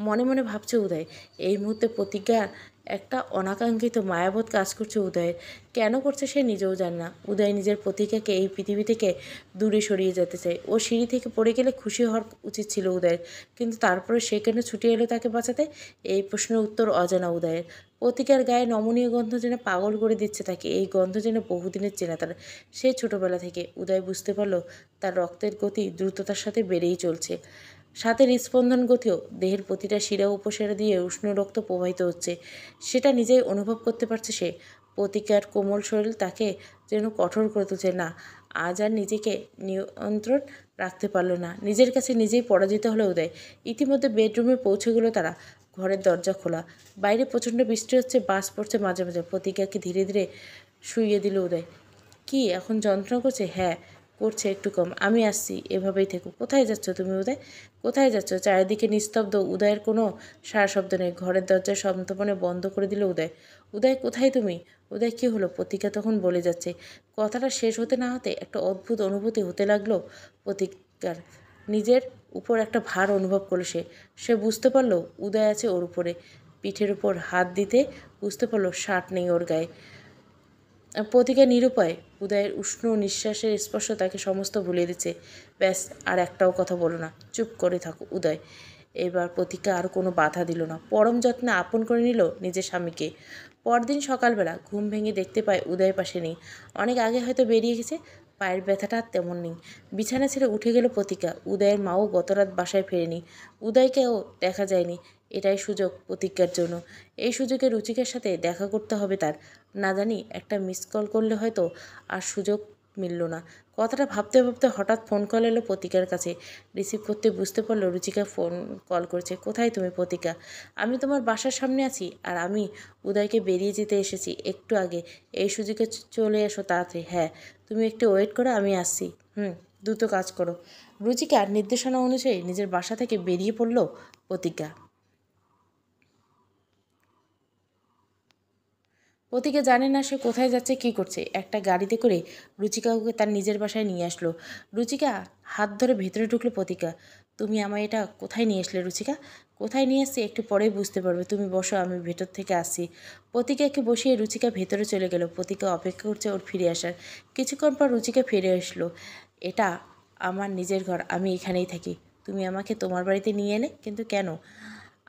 মনে মনে ভাবছে উদয়। এই মুহূর্তে প্রতিজ্ঞার একটা অনাকাঙ্ক্ষিত মায়াবোধ কাজ করছে উদয়ের। কেন করছে সে নিজেও জানে না। উদয় নিজের প্রতিজ্ঞাকে এই পৃথিবী থেকে দূরে সরিয়ে যেতে চায়। ও সিঁড়ি থেকে পড়ে গেলে খুশি হওয়ার উচিত ছিল উদয়ের, কিন্তু তারপরে সে কেন ছুটে এলো তাকে বাঁচাতে? এই প্রশ্নের উত্তর অজানা উদয়ের। প্রতিজ্ঞার গায়ে নমনীয় গন্ধ যেন পাগল করে দিচ্ছে তাকে। এই গন্ধ যেন বহুদিনের চেনা তার, সে ছোটবেলা থেকে। উদয় বুঝতে পারল তার রক্তের গতি দ্রুততার সাথে বেড়েই চলছে। সাথে হৃদস্পন্দন গতিও। দেহের প্রতিটা শিরা উপশিরা দিয়ে উষ্ণ রক্ত প্রবাহিত হচ্ছে। সেটা নিজেই অনুভব করতে পারছে সে। প্রতিজ্ঞার কোমল শরীর তাকে যেন কঠোর করে তুলছে। না, আজ আর নিজেকে নিয়ন্ত্রণ রাখতে পারল না। নিজের কাছে নিজেই পরাজিত হলো উদয়। ইতিমধ্যে বেডরুমে পৌঁছে গেল তারা। ঘরের দরজা খোলা। বাইরে প্রচণ্ড বৃষ্টি হচ্ছে, বাস পড়ছে মাঝে মাঝে। প্রতিজ্ঞাকে ধীরে ধীরে শুইয়ে দিল উদয়। কি এখন যন্ত্রণা করছে? হ্যাঁ, করছে, একটু কম। আমি আসছি, এভাবেই থেকো। কোথায় যাচ্ছ তুমি উদয়? কোথায় যাচ্ছ? চারিদিকে নিস্তব্ধ। উদয়ের কোনো সারা শব্দ নেই। ঘরের দরজা সন্তর্পণে বন্ধ করে দিল উদয়। উদয়, কোথায় তুমি? উদয়, কী হলো? প্রতিজ্ঞা তখন বলে যাচ্ছে। কথাটা শেষ হতে না হতে একটা অদ্ভুত অনুভূতি হতে লাগলো প্রতিজ্ঞার। নিজের উপর একটা ভার অনুভব করলো সে। সে বুঝতে পারলো উদয় আছে ওর উপরে। পিঠের উপর হাত দিতে বুঝতে পারলো শার্ট নেই ওর গায়ে। প্রতিজ্ঞা নিরুপায়। উদয়ের উষ্ণ নিঃশ্বাসের স্পর্শ তাকে সমস্ত ভুলিয়ে দিচ্ছে। ব্যাস, আর একটাও কথা বলো না, চুপ করে থাকো উদয়। এবার প্রতিজ্ঞা আর কোনো বাধা দিল না। পরম যত্নে আপন করে নিল নিজের স্বামীকে। পরদিন সকালবেলা ঘুম ভেঙে দেখতে পায় উদয়ের পাশে নেই। অনেক আগে হয়তো বেরিয়ে গেছে। পায়ের ব্যথাটা আর তেমন নেই। বিছানা ছেড়ে উঠে গেল প্রতিজ্ঞা। উদয়ের মাও গতরাত বাসায় ফেরেনি। উদয়কেও দেখা যায়নি। এটাই সুযোগ প্রতিজ্ঞার জন্য। এই সুযোগে রুচিকার সাথে দেখা করতে হবে তার। না জানি একটা মিস কল করলে হয়তো আর সুযোগ মিলল না। কথাটা ভাবতে ভাবতে হঠাৎ ফোন কল এলো প্রতিকার কাছে। রিসিভ করতে বুঝতে পারলো রুচিকা ফোন কল করেছে। কোথায় তুমি প্রতিকা? আমি তোমার বাসার সামনে আছি, আর আমি উদয়কে বেরিয়ে যেতে এসেছি একটু আগে। এই সুযোগে চলে এসো তাড়াতাড়ি। হ্যাঁ, তুমি একটু ওয়েট করো, আমি আসছি। দ্রুত কাজ করো। রুচিকার নির্দেশনা অনুযায়ী নিজের বাসা থেকে বেরিয়ে পড়ল প্রতিজ্ঞা। প্রতীকে জানে না সে কোথায় যাচ্ছে, কী করছে। একটা গাড়িতে করে রুচিকাকে তার নিজের বাসায় নিয়ে আসলো। রুচিকা হাত ধরে ভেতরে ঢুকলো প্রতিকা। তুমি আমায় এটা কোথায় নিয়ে আসলে রুচিকা? কোথায় নিয়ে আসছি একটু পরেই বুঝতে পারবে। তুমি বসো, আমি ভেতর থেকে আসছি। প্রতিকাকে বসিয়ে রুচিকা ভেতরে চলে গেল। প্রতিকা অপেক্ষা করছে ওর ফিরে আসার। কিছুক্ষণ পর রুচিকা ফিরে আসলো। এটা আমার নিজের ঘর, আমি এখানেই থাকি। তুমি আমাকে তোমার বাড়িতে নিয়ে এলে, কিন্তু কেন?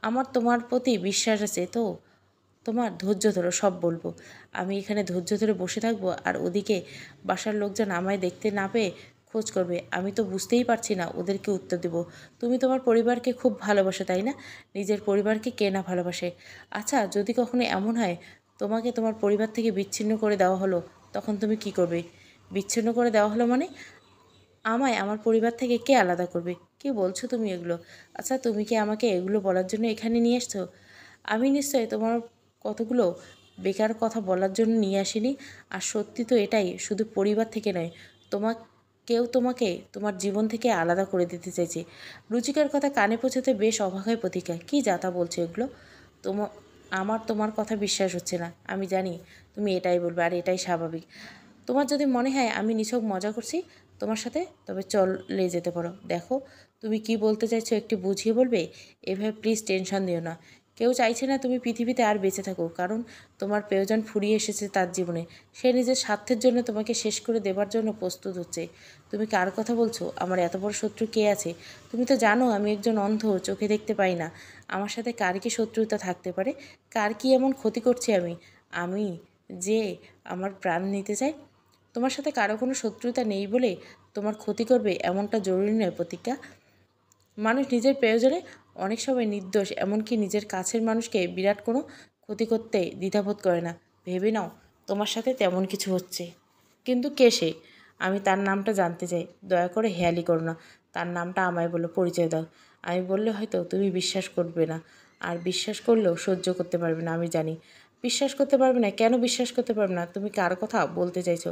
আমার তোমার প্রতি বিশ্বাস আছে তো। তোমার ধৈর্য ধরো, সব বলবো। আমি এখানে ধৈর্য ধরে বসে থাকবো, আর ওদিকে বাসার লোকজন আমায় দেখতে না পেয়ে খোঁজ করবে। আমি তো বুঝতেই পারছি না ওদেরকে উত্তর দেব। তুমি তোমার পরিবারকে খুব ভালোবাসো, তাই না? নিজের পরিবারকে কে না ভালোবাসে? আচ্ছা, যদি কখনো এমন হয় তোমাকে তোমার পরিবার থেকে বিচ্ছিন্ন করে দেওয়া হলো, তখন তুমি কি করবে? বিচ্ছিন্ন করে দেওয়া হলো মানে? আমায় আমার পরিবার থেকে কে আলাদা করবে? কি বলছো তুমি এগুলো? আচ্ছা, তুমি কি আমাকে এগুলো বলার জন্য এখানে নিয়ে এসছো? আমি নিশ্চয়ই তোমার কতগুলো বেকার কথা বলার জন্য নিয়ে আসিনি। আর সত্যি তো এটাই, শুধু পরিবার থেকে নয়, তোমাকে তোমার জীবন থেকে আলাদা করে দিতে চাইছে। রুচিকার কথা কানে পৌঁছাতে বেশ অবাক হয় প্রতীক্ষা। কী যাতা বলছো এগুলো? তোমার আমার তোমার কথা বিশ্বাস হচ্ছে না। আমি জানি তুমি এটাই বলবে, আর এটাই স্বাভাবিক। তোমার যদি মনে হয় আমি নিছক মজা করছি তোমার সাথে, তবে চলে যেতে পারো। দেখো, তুমি কি বলতে চাইছো একটু বুঝিয়ে বলবে? এভাবে প্লিজ টেনশন দিও না। কেউ চাইছে না তুমি পৃথিবীতে আর বেঁচে থাকো, কারণ তোমার প্রিয়জন ফুরিয়ে এসেছে তার জীবনে। সে নিজের স্বার্থের জন্য তোমাকে শেষ করে দেবার জন্য প্রস্তুত হচ্ছে। তুমি কার কথা বলছো? আমার এত বড় শত্রু কে আছে? তুমি তো জানো আমি একজন অন্ধ, চোখে দেখতে পাই না। আমার সাথে কার কি শত্রুতা থাকতে পারে? কার কি এমন ক্ষতি করছি আমি? আমি যে আমার প্রাণ নিতে চাই? তোমার সাথে কারো কোনো শত্রুতা নেই বলে তোমার ক্ষতি করবে এমনটা জরুরি নয় প্রতিজ্ঞা। মানুষ নিজের প্রয়োজনে অনেক সময় নির্দোষ, এমনকি নিজের কাছের মানুষকে বিরাট কোনো ক্ষতি করতে দ্বিধাবোধ করে না। ভেবে নাও তোমার সাথে তেমন কিছু হচ্ছে। কিন্তু কে সে? আমি তার নামটা জানতে চাই। দয়া করে হেয়ালি করো না। তার নামটা আমায় বলো, পরিচয় দাও। আমি বললে হয়তো তুমি বিশ্বাস করবে না, আর বিশ্বাস করলেও সহ্য করতে পারবে না, আমি জানি। বিশ্বাস করতে পারবে না? কেন বিশ্বাস করতে পারবে না? তুমি কার কথা বলতে চাইছো?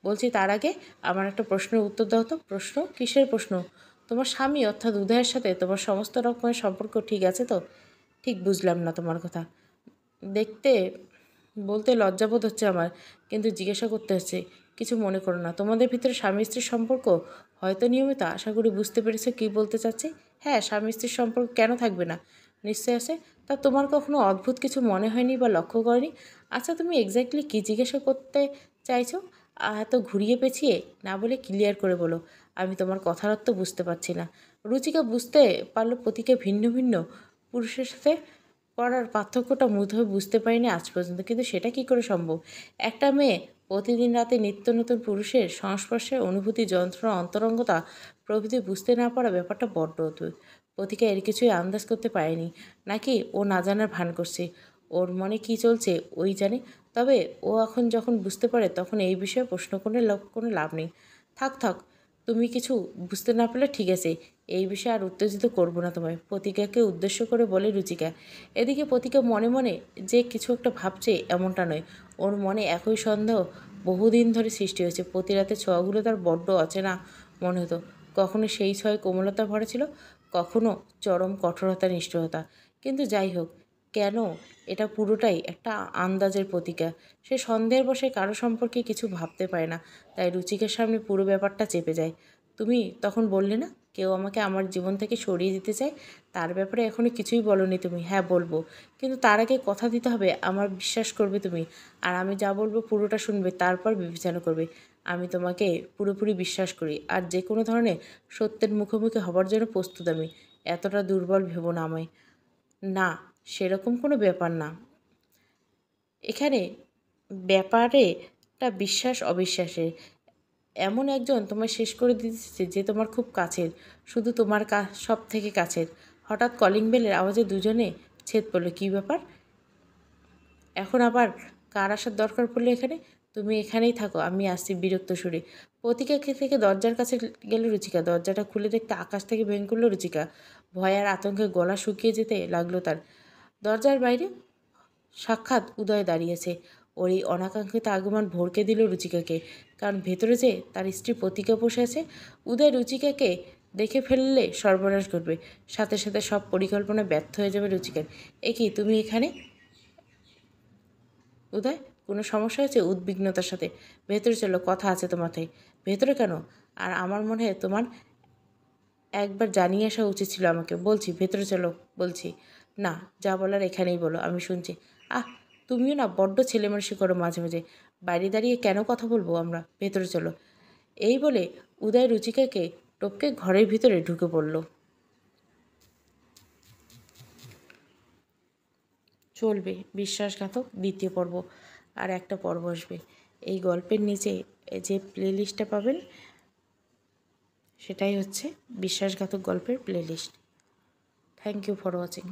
বলছি তার আগে আমার একটা প্রশ্নের উত্তর দাও তো। প্রশ্ন? কিসের প্রশ্ন? তোমার স্বামী অর্থাৎ উদয়ের সাথে তোমার সমস্ত রকমের সম্পর্ক ঠিক আছে তো? ঠিক বুঝলাম না তোমার কথা। দেখতে বলতে লজ্জাবোধ হচ্ছে আমার, কিন্তু জিজ্ঞাসা করতে হচ্ছে। কিছু মনে করো না। তোমাদের ভিতরে স্বামী স্ত্রীর সম্পর্ক হয়তো নিয়মিত। আশা করি বুঝতে পেরেছো কী বলতে চাচ্ছি। হ্যাঁ, স্বামী স্ত্রীর সম্পর্ক কেন থাকবে না? নিশ্চয় আছে। তা তোমার কখনো অদ্ভুত কিছু মনে হয়নি বা লক্ষ্য করনি? আচ্ছা, তুমি এক্স্যাক্টলি কী জিজ্ঞাসা করতে চাইছো? এত ঘুরিয়ে পেঁচিয়ে না বলে ক্লিয়ার করে বলো। আমি তোমার কথার অর্থ বুঝতে পারছি না। রুচিকা বুঝতে পারলো প্রতীকে ভিন্ন ভিন্ন পুরুষের সাথে করার পার্থক্যটা মুগ্ধভাবে বুঝতে পারিনি আজ পর্যন্ত। কিন্তু সেটা কি করে সম্ভব? একটা মেয়ে প্রতিদিন রাতে নিত্য নতুন পুরুষের সংস্পর্শে অনুভূতি, যন্ত্রণা, অন্তরঙ্গতা প্রভৃতি বুঝতে না পারা ব্যাপারটা বড্ড অদ্ভুত। প্রতীকা এর কিছুই আন্দাজ করতে পারেনি। নাকি ও না জানার ভান করছে? ওর মনে কি চলছে ওই জানে। তবে ও এখন যখন বুঝতে পারে, তখন এই বিষয়ে প্রশ্ন করে কোনো লাভ নেই। থাক থাক, তুমি কিছু বুঝতে না পারলে ঠিক আছে। এই বিষয়ে আর উত্তেজিত করবো না তোমায়, প্রতিকাকে উদ্দেশ্য করে বলে রুচিকা। এদিকে প্রতিকা মনে মনে যে কিছু একটা ভাবছে এমনটা নয়। ওর মনে একই সন্দেহ বহুদিন ধরে সৃষ্টি হয়েছে। প্রতি রাতে ছোঁয়াগুলো তার বড্ড অচেনা মনে হতো। কখনো সেই ছোঁয়ায় কোমলতা ভরা ছিল, কখনো চরম কঠোরতা, নিষ্ঠুরতা। কিন্তু যাই হোক, কেন, এটা পুরোটাই একটা আন্দাজের প্রতিকা। সে সন্দেহের বশে কারো সম্পর্কে কিছু ভাবতে পারে না, তাই রুচিকার সামনে পুরো ব্যাপারটা চেপে যায়। তুমি তখন বললে না কেউ আমাকে আমার জীবন থেকে সরিয়ে দিতে চায়? তার ব্যাপারে এখনও কিছুই বলনি তুমি। হ্যাঁ বলবো, কিন্তু তার আগে কথা দিতে হবে আমার বিশ্বাস করবে তুমি। আর আমি যা বলবো পুরোটা শুনবে, তারপর বিবেচনা করবে। আমি তোমাকে পুরোপুরি বিশ্বাস করি, আর যে কোনো ধরনের সত্যের মুখোমুখি হবার জন্য প্রস্তুত আমি। এতটা দুর্বল ভেবো না আমায়। না, সেরকম কোনো ব্যাপার না। এখানে ব্যাপারেটা বিশ্বাস অবিশ্বাসের। এমন একজন তোমায় শেষ করে দিতেছে যে তোমার খুব কাছের, শুধু তোমার সব থেকে কাছের। হঠাৎ কলিং বেলের আওয়াজে দুজনে ছেদ পড়ল। কী ব্যাপার? এখন আবার কার আসার দরকার পড়লো এখানে? তুমি এখানেই থাকো, আমি আসছি বিরক্ত সুরে। প্রতীকা থেকে দরজার কাছে গেল রুচিকা। দরজাটা খুলে দেখতে আকাশ থেকে ভেঙে পড়ল রুচিকা। ভয় আর আতঙ্কে গলা শুকিয়ে যেতে লাগলো তার। দরজার বাইরে সাক্ষাৎ উদয় দাঁড়িয়েছে। ওর এই অনাকাঙ্ক্ষিত আগমন ভড়কে দিল রুচিকাকে, কারণ ভেতরে যে তার স্ত্রী প্রতীকা বসে আছে। উদয় রুচিকাকে দেখে ফেললে সর্বনাশ ঘটবে, সাথে সাথে সব পরিকল্পনা ব্যর্থ হয়ে যাবে রুচিকার। এ কি, তুমি এখানে? উদয়, কোনো সমস্যা হয়েছে? উদ্বিগ্নতার সাথে। ভেতরে চলো, কথা আছে তোমাতে। ভেতরে কেন? আর আমার মনে হয় তোমার একবার জানিয়ে আসা উচিত ছিল আমাকে। বলছি ভেতরে চলো বলছি। না, যা বলার এখানেই বলো, আমি শুনছি। আহ, তুমিও না বড্ড ছেলেমানুষি করো মাঝে মাঝে। বাইরে দাঁড়িয়ে কেন কথা বলবো আমরা? ভেতরে চলো। এই বলে উদয় রুচিকাকে টপকে ঘরের ভিতরে ঢুকে পড়ল। চলবে বিশ্বাসঘাতক দ্বিতীয় পর্ব, আর একটা পর্ব আসবে। এই গল্পের নিচে যে প্লেলিস্টটা পাবেন, সেটাই হচ্ছে বিশ্বাসঘাতক গল্পের playlist. Thank you for watching.